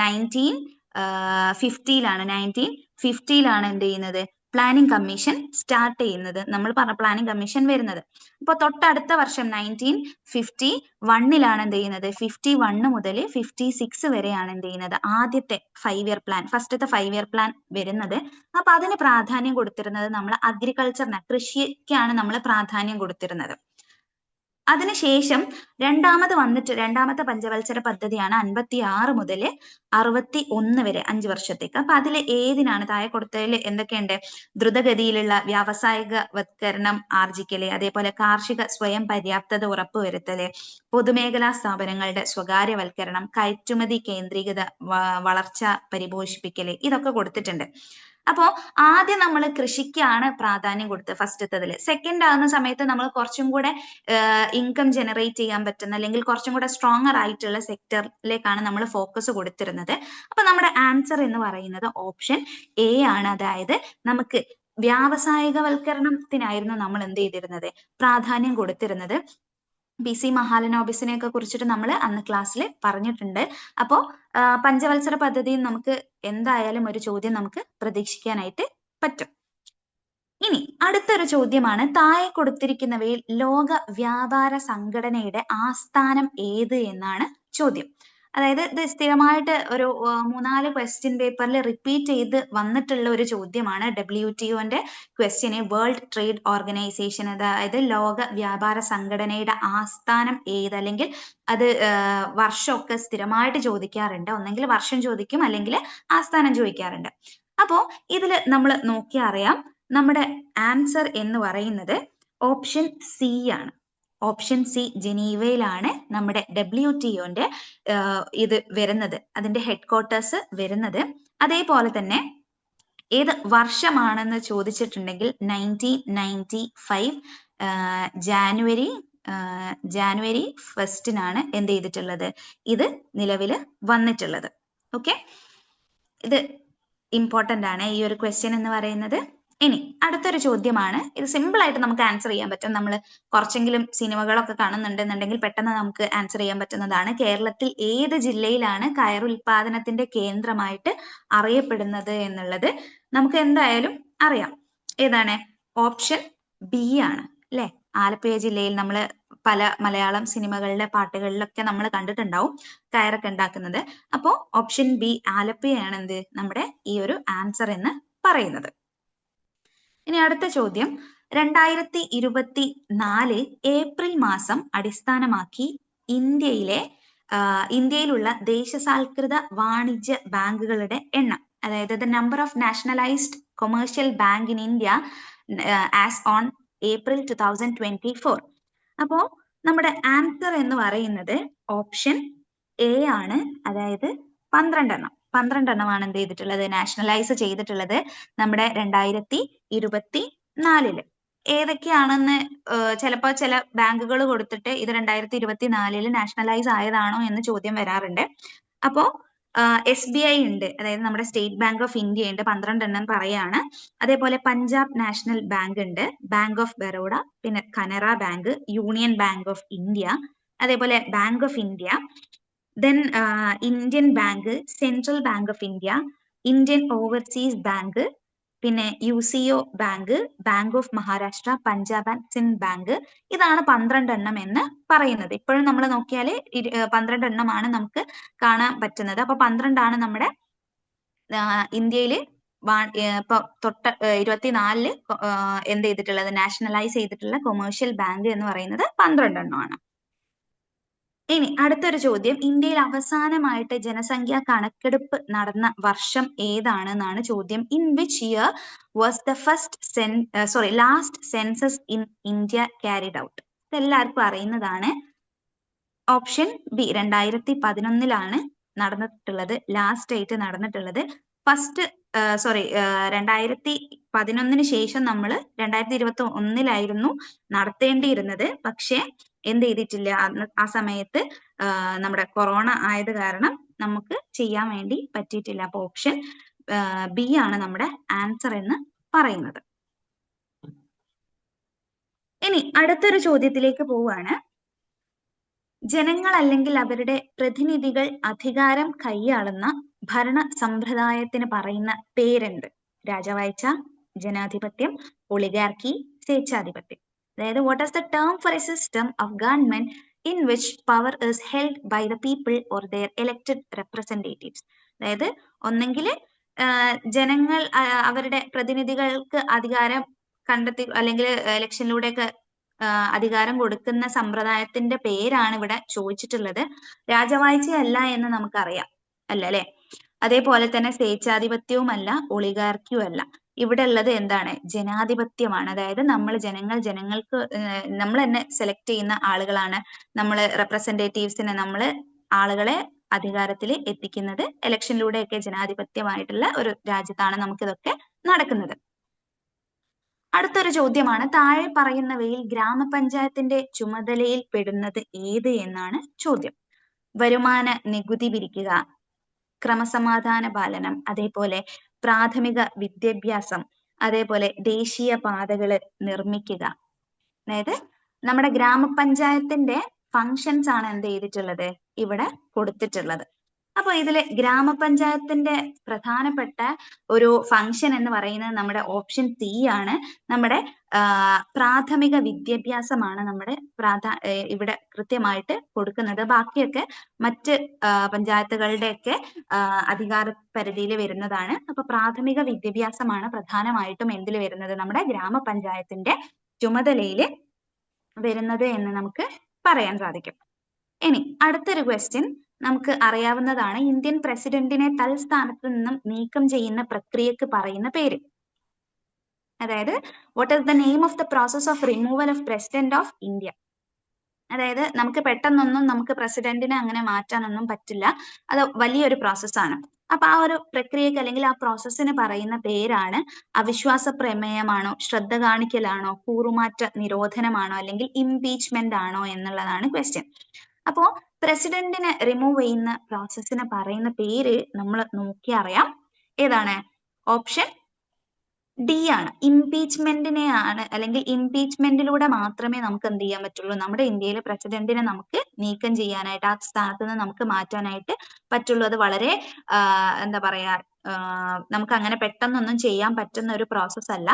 1950-ലാണ് എന്ത് ചെയ്യുന്നത്, പ്ലാനിംഗ് കമ്മീഷൻ സ്റ്റാർട്ട് ചെയ്യുന്നത്. നമ്മൾ പറഞ്ഞ പ്ലാനിംഗ് കമ്മീഷൻ വരുന്നത്. അപ്പോൾ തൊട്ടടുത്ത വർഷം 1951-ലാണ് എന്ത് ചെയ്യുന്നത്, 51 മുതൽ 56 വരെയാണ് എന്ത് ചെയ്യുന്നത് ആദ്യത്തെ 5-year പ്ലാൻ, ഫസ്റ്റത്തെ 5-year പ്ലാൻ വരുന്നത്. അപ്പൊ അതിന് പ്രാധാന്യം കൊടുത്തിരുന്നത് നമ്മൾ അഗ്രികൾച്ചറിന്, കൃഷിക്കാണ് നമ്മൾ പ്രാധാന്യം കൊടുത്തിരുന്നത്. അതിനുശേഷം രണ്ടാമത്തെ പഞ്ചവത്സര പദ്ധതിയാണ് 56 മുതൽ 61 വരെ, 5 വർഷത്തേക്ക്. അപ്പൊ അതിൽ ഏതിനാണ്, താഴെ കൊടുത്തതിൽ എന്തൊക്കെയുണ്ട്, ദ്രുതഗതിയിലുള്ള വ്യാവസായികവത്കരണം ആർജിക്കല്, അതേപോലെ കാർഷിക സ്വയം പര്യാപ്തത ഉറപ്പുവരുത്തല്, പൊതുമേഖലാ സ്ഥാപനങ്ങളുടെ സ്വകാര്യവൽക്കരണം, കയറ്റുമതി കേന്ദ്രീകൃത വളർച്ച പരിപോഷിപ്പിക്കല്, ഇതൊക്കെ കൊടുത്തിട്ടുണ്ട്. അപ്പോ ആദ്യം നമ്മൾ കൃഷിക്കാണ് പ്രാധാന്യം കൊടുത്തത് ഫസ്റ്റത്തതിൽ. സെക്കൻഡ് ആകുന്ന സമയത്ത് നമ്മൾ കുറച്ചും കൂടെ ഇൻകം ജനറേറ്റ് ചെയ്യാൻ പറ്റുന്ന, അല്ലെങ്കിൽ കുറച്ചും കൂടെ സ്ട്രോങ്ങർ ആയിട്ടുള്ള സെക്ടറിലേക്കാണ് നമ്മൾ ഫോക്കസ് കൊടുത്തിരുന്നത്. അപ്പൊ നമ്മുടെ ആൻസർ എന്ന് പറയുന്നത് ഓപ്ഷൻ എ ആണ്. അതായത് നമുക്ക് വ്യാവസായികവൽക്കരണത്തിനായിരുന്നു നമ്മൾ എന്ത് ചെയ്തിരുന്നത്, പ്രാധാന്യം കൊടുത്തിരുന്നത്. PC മഹാലനോബിസിനെ ഒക്കെ കുറിച്ചിട്ട് നമ്മൾ അന്ന് ക്ലാസ്സിൽ പറഞ്ഞിട്ടുണ്ട്. അപ്പോ പഞ്ചവത്സര പദ്ധതിയിൽ നമുക്ക് എന്തായാലും ഒരു ചോദ്യം നമുക്ക് പ്രതീക്ഷിക്കാനായിട്ട് പറ്റും. ഇനി അടുത്തൊരു ചോദ്യമാണ്, താഴെ കൊടുത്തിരിക്കുന്നവയിൽ ലോക വ്യാപാര സംഘടനയുടെ ആസ്ഥാനം ഏത് എന്നാണ് ചോദ്യം. അതായത് ഇത് സ്ഥിരമായിട്ട് ഒരു 3-4 ക്വസ്റ്റ്യൻ പേപ്പറിൽ റിപ്പീറ്റ് ചെയ്ത് വന്നിട്ടുള്ള ഒരു ചോദ്യമാണ്. WTOന്റെ ക്വസ്റ്റ്യന് വേൾഡ് ട്രേഡ് ഓർഗനൈസേഷൻ, അതായത് ലോക വ്യാപാര സംഘടനയുടെ ആസ്ഥാനം ഏത്, അല്ലെങ്കിൽ അത് വർഷമൊക്കെ സ്ഥിരമായിട്ട് ചോദിക്കാറുണ്ട്. ഒന്നെങ്കിൽ വർഷം ചോദിക്കും, അല്ലെങ്കിൽ ആസ്ഥാനം ചോദിക്കാറുണ്ട്. അപ്പോ ഇതിൽ നമ്മൾ നോക്കിയാൽ അറിയാം, നമ്മുടെ ആൻസർ എന്ന് പറയുന്നത് ഓപ്ഷൻ സി ആണ്. ഓപ്ഷൻ സി, ജനീവയിലാണ് നമ്മുടെ WTOന്റെ ഇത് വരുന്നത്, അതിന്റെ ഹെഡ് ക്വാർട്ടേഴ്സ് വരുന്നത്. അതേപോലെ തന്നെ ഏത് വർഷമാണെന്ന് ചോദിച്ചിട്ടുണ്ടെങ്കിൽ 1995 ജാനുവരി 1-നാണ് എന്ത് ചെയ്തിട്ടുള്ളത്, ഇത് നിലവിൽ വന്നിട്ടുള്ളത്. ഓക്കെ, ഇത് ഇമ്പോർട്ടന്റ് ആണ് ഈ ഒരു ക്വസ്റ്റ്യൻ എന്ന് പറയുന്നത്. ഇനി അടുത്തൊരു ചോദ്യമാണ്, ഇത് സിമ്പിൾ ആയിട്ട് നമുക്ക് ആൻസർ ചെയ്യാൻ പറ്റും. നമ്മൾ കുറച്ചെങ്കിലും സിനിമകളൊക്കെ കാണുന്നുണ്ടെന്നുണ്ടെങ്കിൽ പെട്ടെന്ന് നമുക്ക് ആൻസർ ചെയ്യാൻ പറ്റുന്നതാണ്. കേരളത്തിൽ ഏത് ജില്ലയിലാണ് കയർ ഉൽപാദനത്തിന്റെ കേന്ദ്രമായിട്ട് അറിയപ്പെടുന്നത് എന്നുള്ളത് നമുക്ക് എന്തായാലും അറിയാം. ഏതാണ്, ഓപ്ഷൻ ബി ആണ് അല്ലെ. ആലപ്പുഴ ജില്ലയിൽ നമ്മൾ പല മലയാളം സിനിമകളിലെ പാട്ടുകളിലൊക്കെ നമ്മൾ കണ്ടിട്ടുണ്ടാവും കയറൊക്കെ ഉണ്ടാക്കുന്നത്. അപ്പോ ഓപ്ഷൻ ബി, ആലപ്പുഴയാണ് എന്ത് നമ്മുടെ ഈ ഒരു ആൻസർ എന്ന് പറയുന്നത്. ഇനി അടുത്ത ചോദ്യം, 2024 ഏപ്രിൽ മാസം അടിസ്ഥാനമാക്കി ഇന്ത്യയിലുള്ള ദേശസാൽകൃത വാണിജ്യ ബാങ്കുകളുടെ എണ്ണം, അതായത് the number of nationalised commercial bank in India as on April 2024. അപ്പോ നമ്മുടെ ആൻസർ എന്ന് പറയുന്നത് ഓപ്ഷൻ എ ആണ്. അതായത് 12 എണ്ണമാണ് എന്ത് ചെയ്തിട്ടുള്ളത്, നാഷണലൈസ് ചെയ്തിട്ടുള്ളത് നമ്മുടെ 2024. ഏതൊക്കെയാണെന്ന് ചിലപ്പോ ചില ബാങ്കുകൾ കൊടുത്തിട്ട് ഇത് 2024 നാഷണലൈസ് ആയതാണോ എന്ന് ചോദ്യം വരാറുണ്ട്. അപ്പോ SBI ഉണ്ട്, അതായത് നമ്മുടെ സ്റ്റേറ്റ് ബാങ്ക് ഓഫ് ഇന്ത്യ ഉണ്ട്, 12 എണ്ണം പറയാണ്. അതേപോലെ പഞ്ചാബ് നാഷണൽ ബാങ്ക് ഉണ്ട്, ബാങ്ക് ഓഫ് ബറോഡ, പിന്നെ Canara bank, union bank of India, അതേപോലെ bank of India, then Indian bank, central bank of India, Indian overseas bank, പിന്നെ UCO bank, bank of Maharashtra, Punjab and Sindh bank. ഇതാണ് 12 എണ്ണം എന്ന് പറയുന്നത്. ഇപ്പോഴും നമ്മൾ നോക്കിയാൽ 12 എണ്ണമാണ് നമുക്ക് കാണാൻ പറ്റുന്നത്. അപ്പൊ 12 ആണ് നമ്മുടെ ഇന്ത്യയിൽ ഇപ്പൊ 2024 എന്ത് ചെയ്തിട്ടുള്ളത്, നാഷണലൈസ് ചെയ്തിട്ടുള്ള കൊമേഴ്ഷ്യൽ ബാങ്ക് എന്ന് പറയുന്നത് 12 എണ്ണമാണ്. ഇനി അടുത്തൊരു ചോദ്യം, ഇന്ത്യയിൽ അവസാനമായിട്ട് ജനസംഖ്യാ കണക്കെടുപ്പ് നടന്ന വർഷം ഏതാണെന്നാണ് ചോദ്യം. In which year was the last census in India carried out? ഇതെല്ലാവർക്കും അറിയുന്നതാണ്. ഓപ്ഷൻ ബി, 2011 നടന്നിട്ടുള്ളത്, ലാസ്റ്റ് ആയിട്ട് നടന്നിട്ടുള്ളത്. ഫസ്റ്റ് സോറി 2011 ശേഷം നമ്മൾ 2021 നടത്തേണ്ടിയിരുന്നത്. പക്ഷെ എന്ത് ചെയ്തിട്ടില്ല, ആ സമയത്ത് നമ്മുടെ കൊറോണ ആയത് കാരണം നമുക്ക് ചെയ്യാൻ വേണ്ടി പറ്റിയിട്ടില്ല. അപ്പൊ ഓപ്ഷൻ ബി ആണ് നമ്മുടെ ആൻസർ എന്ന് പറയുന്നത്. ഇനി അടുത്തൊരു ചോദ്യത്തിലേക്ക് പോവുകയാണ്. ജനങ്ങൾ അല്ലെങ്കിൽ അവരുടെ പ്രതിനിധികൾ അധികാരം കൈയാളുന്ന ഭരണ സമ്പ്രദായത്തിന് പറയുന്ന പേരെന്ത്? രാജവാഴ്ച, ജനാധിപത്യം, ഒളിഗാർക്കി, സ്വേച്ഛാധിപത്യം. അതായത് what is the term for a system of government in which power is held by the people or their elected representatives. അതായത് ഒന്നെങ്കിൽ ജനങ്ങൾ അവരുടെ പ്രതിനിധികൾക്ക് അധികാരം കണ്ടെത്തി അല്ലെങ്കിൽ ഇലക്ഷനിലൂടെയൊക്കെ അധികാരം കൊടുക്കുന്ന സമ്പ്രദായത്തിന്റെ പേരാണ് ഇവിടെ ചോദിച്ചിട്ടുള്ളത്. രാജവാഴ്ചയല്ല എന്ന് നമുക്കറിയാം, അല്ല അല്ലെ? അതേപോലെ തന്നെ സ്വേച്ഛാധിപത്യവുമല്ല, ഒളിഗാർക്കിയും അല്ല. ഇവിടെ ഉള്ളത് എന്താണ്? ജനാധിപത്യമാണ്. അതായത് ജനങ്ങൾക്ക് നമ്മൾ തന്നെ സെലക്ട് ചെയ്യുന്ന ആളുകളാണ്. നമ്മൾ റെപ്രസെന്റേറ്റീവ്സിനെ നമ്മൾ ആളുകളെ അധികാരത്തിൽ എത്തിക്കുന്നത് ഇലക്ഷനിലൂടെയൊക്കെ ജനാധിപത്യമായിട്ടുള്ള ഒരു രാജ്യത്താണ് നമുക്കിതൊക്കെ നടക്കുന്നത്. അടുത്തൊരു ചോദ്യമാണ്, താഴെ പറയുന്നവയിൽ ഗ്രാമപഞ്ചായത്തിന്റെ ചുമതലയിൽ പെടുന്നത് ഏത് എന്നാണ് ചോദ്യം. വരുമാന നികുതി പിരിക്കുക, ക്രമസമാധാന പാലനം, അതേപോലെ പ്രാഥമിക വിദ്യാഭ്യാസം, അതേപോലെ ദേശീയ പാതകൾ നിർമ്മിക്കുക. അതായത് നമ്മുടെ ഗ്രാമപഞ്ചായത്തിന്റെ ഫങ്ഷൻസ് ആണ് എന്ത് ചെയ്തിട്ടുള്ളത്, ഇവിടെ കൊടുത്തിട്ടുള്ളത്. അപ്പൊ ഇതില് ഗ്രാമപഞ്ചായത്തിന്റെ പ്രധാനപ്പെട്ട ഒരു ഫങ്ഷൻ എന്ന് പറയുന്നത് നമ്മുടെ ഓപ്ഷൻ സി ആണ്. നമ്മുടെ പ്രാഥമിക വിദ്യാഭ്യാസമാണ് നമ്മുടെ ഇവിടെ കൃത്യമായിട്ട് കൊടുക്കുന്നത്. ബാക്കിയൊക്കെ മറ്റ് പഞ്ചായത്തുകളുടെയൊക്കെ അധികാര പരിധിയിൽ വരുന്നതാണ്. അപ്പൊ പ്രാഥമിക വിദ്യാഭ്യാസമാണ് പ്രധാനമായിട്ടും എന്തിൽ വരുന്നത്, നമ്മുടെ ഗ്രാമപഞ്ചായത്തിന്റെ ചുമതലയിൽ വരുന്നത് എന്ന് നമുക്ക് പറയാൻ സാധിക്കും. ഇനി അടുത്തൊരു ക്വസ്റ്റ്യൻ നമുക്ക് അറിയാവുന്നതാണ്. ഇന്ത്യൻ പ്രസിഡന്റിനെ തൽസ്ഥാനത്ത് നിന്നും നീക്കം ചെയ്യുന്ന പ്രക്രിയക്ക് പറയുന്ന പേര്. അതായത് what is the name of the process of removal of president of India. അതായത് നമുക്ക് പെട്ടെന്നൊന്നും നമുക്ക് പ്രസിഡന്റിനെ അങ്ങനെ മാറ്റാനൊന്നും പറ്റില്ല. അത് വലിയൊരു പ്രോസസ്സാണ്. അപ്പൊ ആ ഒരു പ്രക്രിയക്ക് അല്ലെങ്കിൽ ആ പ്രോസസ്സിന് പറയുന്ന പേരാണ് അവിശ്വാസ പ്രമേയമാണോ, ശ്രദ്ധ കാണിക്കലാണോ, കൂറുമാറ്റ നിരോധനമാണോ, അല്ലെങ്കിൽ ഇംപീച്ച്മെന്റ് ആണോ എന്നുള്ളതാണ് ക്വസ്റ്റ്യൻ. അപ്പോ പ്രസിഡന്റിനെ റിമൂവ് ചെയ്യുന്ന പ്രോസസ്സിന് പറയുന്ന പേര് നമ്മൾ നോക്കി അറിയാം. ഏതാണ്? ഓപ്ഷൻ ഡി ആണ്. ഇംപീച്ച്മെന്റിനെയാണ്, അല്ലെങ്കിൽ ഇംപീച്ച്മെന്റിലൂടെ മാത്രമേ നമുക്ക് എന്ത് ചെയ്യാൻ പറ്റുള്ളൂ, നമ്മുടെ ഇന്ത്യയിലെ പ്രസിഡന്റിനെ നമുക്ക് നീക്കം ചെയ്യാനായിട്ട്, ആ സ്ഥാനത്ത് നിന്ന് നമുക്ക് മാറ്റാനായിട്ട് പറ്റുള്ളൂ. അത് വളരെ എന്താ പറയാ, നമുക്ക് അങ്ങനെ പെട്ടെന്നൊന്നും ചെയ്യാൻ പറ്റുന്ന ഒരു പ്രോസസ് അല്ല.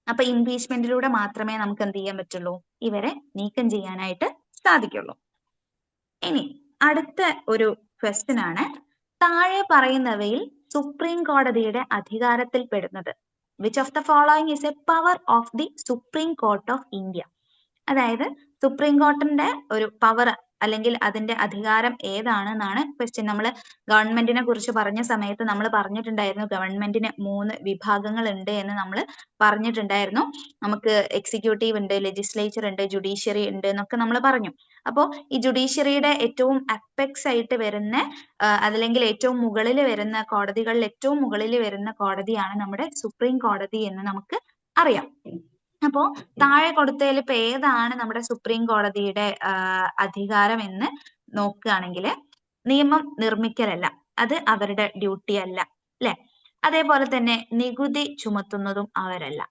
അപ്പൊ ഇംപീച്ച്മെന്റിലൂടെ മാത്രമേ നമുക്ക് എന്ത് ചെയ്യാൻ പറ്റുള്ളൂ, ഇവരെ നീക്കം ചെയ്യാനായിട്ട് സാധിക്കുള്ളൂ. ഇനി അടുത്ത ഒരു ക്വസ്റ്റ്യൻ ആണ്, താഴെ പറയുന്നവയിൽ സുപ്രീം കോടതിയുടെ അധികാരത്തിൽ പെടുന്നത് which of the following is A power of the supreme court of India. അതായത് സുപ്രീം കോർട്ടിന്റെ ഒരു പവർ അല്ലെങ്കിൽ അതിന്റെ അധികാരം ഏതാണെന്നാണ് ക്വസ്റ്റ്യൻ. നമ്മൾ ഗവൺമെന്റിനെ കുറിച്ച് പറഞ്ഞ സമയത്ത് നമ്മൾ പറഞ്ഞിട്ടുണ്ടായിരുന്നു ഗവൺമെന്റിന് 3 വിഭാഗങ്ങൾ ഉണ്ട് എന്ന് നമ്മൾ പറഞ്ഞിട്ടുണ്ടായിരുന്നു. നമുക്ക് എക്സിക്യൂട്ടീവ് ഉണ്ട്, ലെജിസ്ലേച്ചർ ഉണ്ട്, ജുഡീഷ്യറി ഉണ്ട് എന്നൊക്കെ നമ്മൾ പറഞ്ഞു. അപ്പോൾ ഈ ജുഡീഷ്യറിയുടെ ഏറ്റവും അപ്പെക്സ് ആയിട്ട് വരുന്ന അതല്ലെങ്കിൽ ഏറ്റവും മുകളിൽ വരുന്ന കോടതികളിൽ ഏറ്റവും മുകളിൽ വരുന്ന കോടതിയാണ് നമ്മുടെ സുപ്രീം കോടതി എന്ന് നമുക്ക് അറിയാം. അപ്പോ താഴെ കൊടുത്തതിൽ ഇപ്പൊ ഏതാണ് നമ്മുടെ സുപ്രീം കോടതിയുടെ അധികാരം എന്ന് നോക്കുകയാണെങ്കിൽ നിയമം നിർമ്മിക്കലല്ല, അത് അവരുടെ ഡ്യൂട്ടി അല്ല, അല്ലെ? അതേപോലെ തന്നെ നികുതി ചുമത്തുന്നതും അവരല്ല.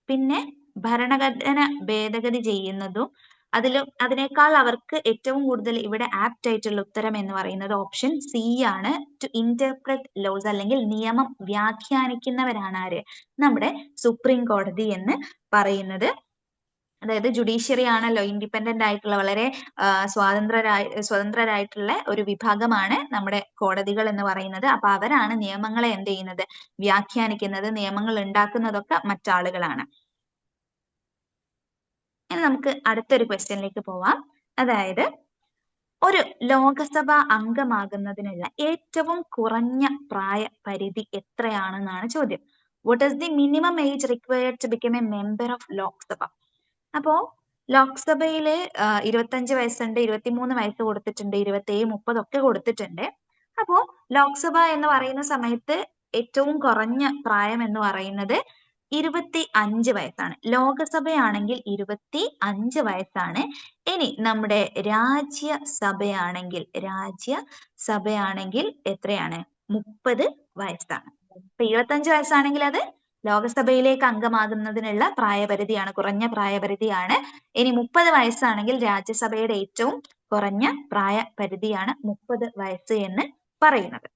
പിന്നെ ഭരണഘടന ഭേദഗതി ചെയ്യുന്നതും അതിനേക്കാൾ അവർക്ക് ഏറ്റവും കൂടുതൽ ഇവിടെ ആപ്റ്റ് ആയിട്ടുള്ള ഉത്തരം എന്ന് പറയുന്നത് ഓപ്ഷൻ സി ആണ്. ടു ഇന്റർപ്രറ്റ് ലോസ്, അല്ലെങ്കിൽ നിയമം വ്യാഖ്യാനിക്കുന്നവരാണ് ആര്, നമ്മുടെ സുപ്രീം കോടതി എന്ന് പറയുന്നത്. അതായത് ജുഡീഷ്യറി ആണല്ലോ ഇൻഡിപെൻഡന്റ് ആയിട്ടുള്ള വളരെ സ്വതന്ത്രരായിട്ടുള്ള ഒരു വിഭാഗമാണ് നമ്മുടെ കോടതികൾ എന്ന് പറയുന്നത്. അപ്പൊ അവരാണ് നിയമങ്ങളെ എന്ത് ചെയ്യുന്നത്, വ്യാഖ്യാനിക്കുന്നത്. നിയമങ്ങൾ ഉണ്ടാക്കുന്നതൊക്കെ മറ്റാളുകളാണ്. ഇനി നമുക്ക് അടുത്തൊരു ക്വസ്റ്റ്യനിലേക്ക് പോവാം. അതായത് ഒരു ലോകസഭാ അംഗമാകുന്നതിനുള്ള ഏറ്റവും കുറഞ്ഞ പ്രായ പരിധി എത്രയാണെന്നാണ് ചോദ്യം. What is the minimum age required to become a member of Lok Sabha? അപ്പോ ലോക്സഭയില് 25 വയസ്സുണ്ട്, 23 വയസ്സ് കൊടുത്തിട്ടുണ്ട്, 27, 30 ഒക്കെ കൊടുത്തിട്ടുണ്ട്. അപ്പോ ലോക്സഭ എന്ന് പറയുന്ന സമയത്ത് ഏറ്റവും കുറഞ്ഞ പ്രായം എന്ന് പറയുന്നത് 25 വയസ്സാണ്. ലോകസഭയാണെങ്കിൽ 25 വയസ്സാണ്. ഇനി നമ്മുടെ രാജ്യസഭയാണെങ്കിൽ എത്രയാണ്? 30 വയസ്സാണ്. അപ്പൊ 25 വയസ്സാണെങ്കിൽ അത് ലോകസഭയിലേക്ക് അംഗമാകുന്നതിനുള്ള പ്രായപരിധിയാണ്, കുറഞ്ഞ പ്രായപരിധിയാണ്. ഇനി 30 വയസ്സാണെങ്കിൽ രാജ്യസഭയുടെ ഏറ്റവും കുറഞ്ഞ പ്രായപരിധിയാണ് 30 വയസ്സ് എന്ന് പറയുന്നത്.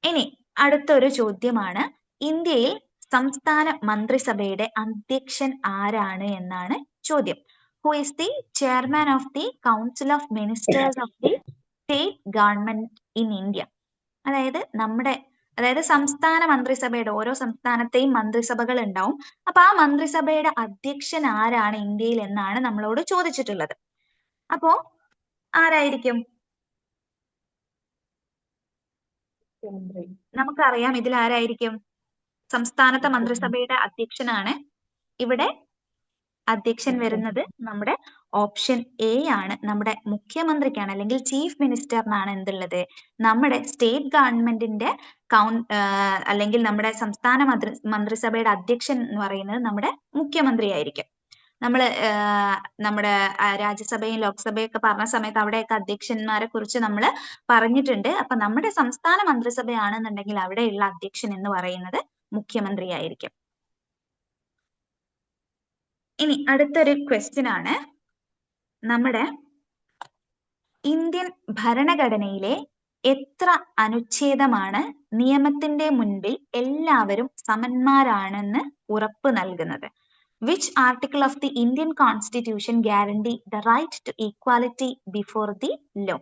ഇനി അടുത്തൊരു ചോദ്യമാണ്, ഇന്ത്യയിൽ സംസ്ഥാന മന്ത്രിസഭയുടെ അധ്യക്ഷൻ ആരാണ് എന്നാണ് ചോദ്യം. Who is the chairman of the council of ministers of the state government in India? അതായത് സംസ്ഥാന മന്ത്രിസഭയുടെ, ഓരോ സംസ്ഥാനത്തെയും മന്ത്രിസഭകൾ ഉണ്ടാവും. അപ്പൊ ആ മന്ത്രിസഭയുടെ അധ്യക്ഷൻ ആരാണ് ഇന്ത്യയിൽ എന്നാണ് നമ്മളോട് ചോദിച്ചിട്ടുള്ളത്. അപ്പോ ആരായിരിക്കും? നമുക്കറിയാം ഇതിൽ ആരായിരിക്കും? സംസ്ഥാനത്തെ മന്ത്രിസഭയുടെ അധ്യക്ഷനാണ്. ഇവിടെ അധ്യക്ഷൻ വരുന്നത് നമ്മുടെ ഓപ്ഷൻ എ ആണ്, നമ്മുടെ മുഖ്യമന്ത്രിക്കാണ്, അല്ലെങ്കിൽ ചീഫ് മിനിസ്റ്ററിനാണ് എന്തുള്ളത്? നമ്മുടെ സ്റ്റേറ്റ് ഗവൺമെന്റിന്റെ അല്ലെങ്കിൽ നമ്മുടെ സംസ്ഥാന മന്ത്രിസഭയുടെ അധ്യക്ഷൻ എന്ന് പറയുന്നത് നമ്മുടെ മുഖ്യമന്ത്രി ആയിരിക്കും. നമ്മുടെ രാജ്യസഭയും ലോക്സഭയും ഒക്കെ പറഞ്ഞ സമയത്ത് അവിടെയൊക്കെ അധ്യക്ഷന്മാരെ കുറിച്ച് നമ്മൾ പറഞ്ഞിട്ടുണ്ട്. അപ്പൊ നമ്മുടെ സംസ്ഥാന മന്ത്രിസഭയാണെന്നുണ്ടെങ്കിൽ അവിടെയുള്ള അധ്യക്ഷൻ എന്ന് പറയുന്നത് മുഖ്യമന്ത്രി ആയിരിക്കും. ഇനി അടുത്തൊരു ക്വസ്റ്റ്യൻ ആണ്, നമ്മുടെ ഇന്ത്യൻ ഭരണഘടനയിലെ എത്ര അനുച്ഛേദമാണ് നിയമത്തിന്റെ മുൻപിൽ എല്ലാവരും സമന്മാരാണെന്ന് ഉറപ്പ് നൽകുന്നത്? Which article of the Indian Constitution guarantee the right to equality before the law?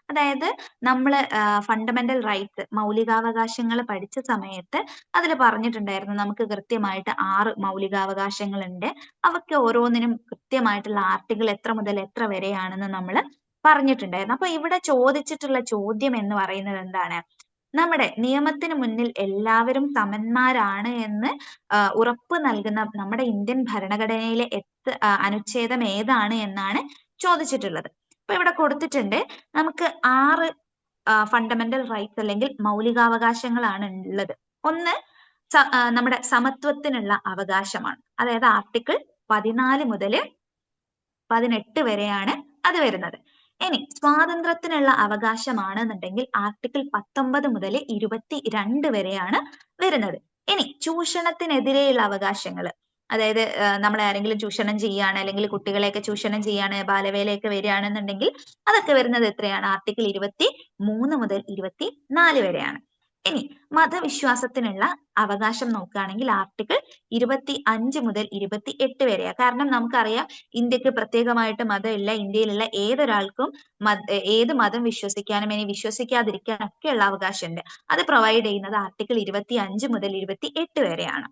അതായത് നമ്മൾ ഫണ്ടമെന്റൽ റൈറ്റ്സ്, മൗലികാവകാശങ്ങൾ പഠിച്ച സമയത്ത് അതിൽ പറഞ്ഞിട്ടുണ്ടായിരുന്നു നമുക്ക് കൃത്യമായിട്ട് 6 മൗലികാവകാശങ്ങളുണ്ട്. അവയ്ക്ക് ഓരോന്നിനും കൃത്യമായിട്ടുള്ള ആർട്ടിക്കിൾ എത്ര മുതൽ എത്ര വരെയാണെന്ന് നമ്മൾ പറഞ്ഞിട്ടുണ്ടായിരുന്നു. അപ്പൊ ഇവിടെ ചോദിച്ചിട്ടുള്ള ചോദ്യം എന്ന് പറയുന്നത് എന്താണ്? നമ്മുടെ നിയമത്തിന് മുന്നിൽ എല്ലാവരും സമന്മാരാണ് എന്ന് ഉറപ്പ് നൽകുന്ന നമ്മുടെ ഇന്ത്യൻ ഭരണഘടനയിലെ അനുച്ഛേദം ഏതാണ് എന്നാണ് ചോദിച്ചിട്ടുള്ളത്. അപ്പൊ ഇവിടെ കൊടുത്തിട്ടുണ്ട്, നമുക്ക് 6 ഫണ്ടമെന്റൽ റൈറ്റ്സ് അല്ലെങ്കിൽ മൗലികാവകാശങ്ങളാണ് ഉള്ളത്. ഒന്ന് നമ്മുടെ സമത്വത്തിനുള്ള അവകാശമാണ്, അതായത് ആർട്ടിക്കിൾ 14 മുതൽ 18 വരെയാണ് അത് വരുന്നത്. ഇനി സ്വാതന്ത്ര്യത്തിനുള്ള അവകാശമാണെന്നുണ്ടെങ്കിൽ ആർട്ടിക്കിൾ 19 മുതൽ 22 വരെയാണ് വരുന്നത്. ഇനി ചൂഷണത്തിനെതിരെയുള്ള അവകാശങ്ങൾ, അതായത് നമ്മൾ ആരെങ്കിലും ചൂഷണം ചെയ്യാണ്, അല്ലെങ്കിൽ കുട്ടികളെയൊക്കെ ചൂഷണം ചെയ്യാണ്, ബാലവേലയൊക്കെ വരികയാണെന്നുണ്ടെങ്കിൽ അതൊക്കെ വരുന്നത് എത്രയാണ്? ആർട്ടിക്കിൾ 23 മുതൽ 24 വരെയാണ്. ഇനി മതവിശ്വാസത്തിനുള്ള അവകാശം നോക്കുകയാണെങ്കിൽ ആർട്ടിക്കിൾ 25 മുതൽ 28 വരെയാണ്. കാരണം നമുക്കറിയാം ഇന്ത്യക്ക് പ്രത്യേകമായിട്ട് മതമില്ല. ഇന്ത്യയിലുള്ള ഏതൊരാൾക്കും ഏത് മതം വിശ്വസിക്കാനും ഇനി വിശ്വസിക്കാതിരിക്കാനും ഒക്കെയുള്ള അവകാശമുണ്ട്. അത് പ്രൊവൈഡ് ചെയ്യുന്നത് ആർട്ടിക്കിൾ 25 മുതൽ 28 വരെയാണ്.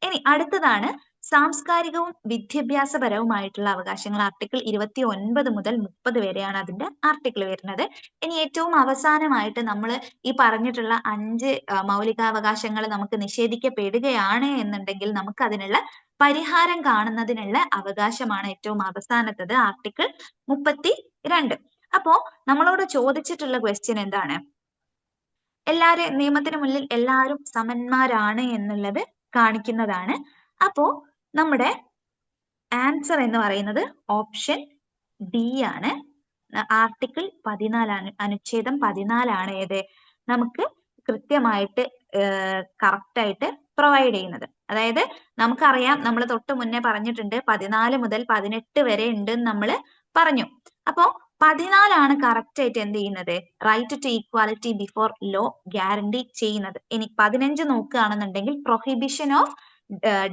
ഇനി അടുത്തതാണ് സാംസ്കാരികവും വിദ്യാഭ്യാസപരവുമായിട്ടുള്ള അവകാശങ്ങൾ. ആർട്ടിക്കിൾ 29 മുതൽ 30 വരെയാണ് അതിന്റെ ആർട്ടിക്കിൾ വരുന്നത്. ഇനി ഏറ്റവും അവസാനമായിട്ട് നമ്മൾ ഈ പറഞ്ഞിട്ടുള്ള 5 മൗലികാവകാശങ്ങൾ നമുക്ക് നിഷേധിക്കപ്പെടുകയാണ് എന്നുണ്ടെങ്കിൽ നമുക്ക് അതിനുള്ള പരിഹാരം കാണുന്നതിനുള്ള അവകാശമാണ് ഏറ്റവും അവസാനത്തത്, ആർട്ടിക്കിൾ 32. അപ്പോ നമ്മളോട് ചോദിച്ചിട്ടുള്ള ക്വസ്റ്റ്യൻ എന്താണ്? നിയമത്തിന് മുന്നിൽ എല്ലാവരും സമന്മാരാണ് എന്നുള്ളത് കാണിക്കുന്നതാണ്. അപ്പോ നമ്മുടെ ആൻസർ എന്ന് പറയുന്നത് ഓപ്ഷൻ ഡി ആണ്. ആർട്ടിക്കിൾ 14 അനുച്ഛേദം 14 ആണ് ഏത് നമുക്ക് കൃത്യമായിട്ട് കറക്റ്റ് ആയിട്ട് പ്രൊവൈഡ് ചെയ്യുന്നത്. അതായത് നമുക്കറിയാം, നമ്മൾ തൊട്ട് മുന്നേ പറഞ്ഞിട്ടുണ്ട് 14 മുതൽ 18 വരെ ഉണ്ട് നമ്മൾ പറഞ്ഞു. അപ്പോ 14 ആണ് കറക്റ്റ് ആയിട്ട് എന്ത് ചെയ്യുന്നത്? Right to equality before law guarantee ചെയ്യുന്നത്. ഇനി 15 നോക്കുകയാണെന്നുണ്ടെങ്കിൽ പ്രൊഹിബിഷൻ ഓഫ്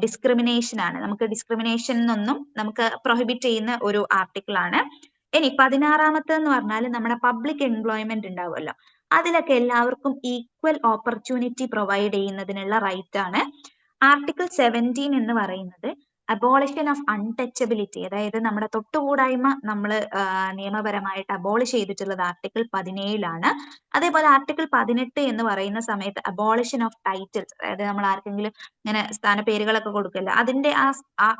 ഡിസ്ക്രിമിനേഷൻ ആണ്. നമുക്ക് ഡിസ്ക്രിമിനേഷൻ എന്നൊന്നും നമുക്ക് പ്രൊഹിബിറ്റ് ചെയ്യുന്ന ഒരു ആർട്ടിക്കിൾ ആണ്. ഇനി 16-ാമത്തെ എന്ന് പറഞ്ഞാൽ നമ്മുടെ പബ്ലിക് എംപ്ലോയ്മെന്റ് ഉണ്ടാവുമല്ലോ, അതിലൊക്കെ എല്ലാവർക്കും ഈക്വൽ ഓപ്പർച്യൂണിറ്റി പ്രൊവൈഡ് ചെയ്യുന്നതിനുള്ള റൈറ്റ് ആണ്. ആർട്ടിക്കിൾ 17 എന്ന് പറയുന്നത് അബോളിഷൻ ഓഫ് അൺടച്ചബിലിറ്റി, അതായത് നമ്മുടെ തൊട്ടുകൂടായ്മ നമ്മൾ നിയമപരമായിട്ട് അബോളിഷ് ചെയ്തിട്ടുള്ളത് ആർട്ടിക്കിൾ 17 അതേപോലെ ആർട്ടിക്കിൾ 18 എന്ന് പറയുന്ന സമയത്ത് അബോളിഷൻ ഓഫ് ടൈറ്റിൽസ്, അതായത് നമ്മൾ ആർക്കെങ്കിലും ഇങ്ങനെ സ്ഥാനപ്പേരുകളൊക്കെ കൊടുക്കില്ല, അതിന്റെ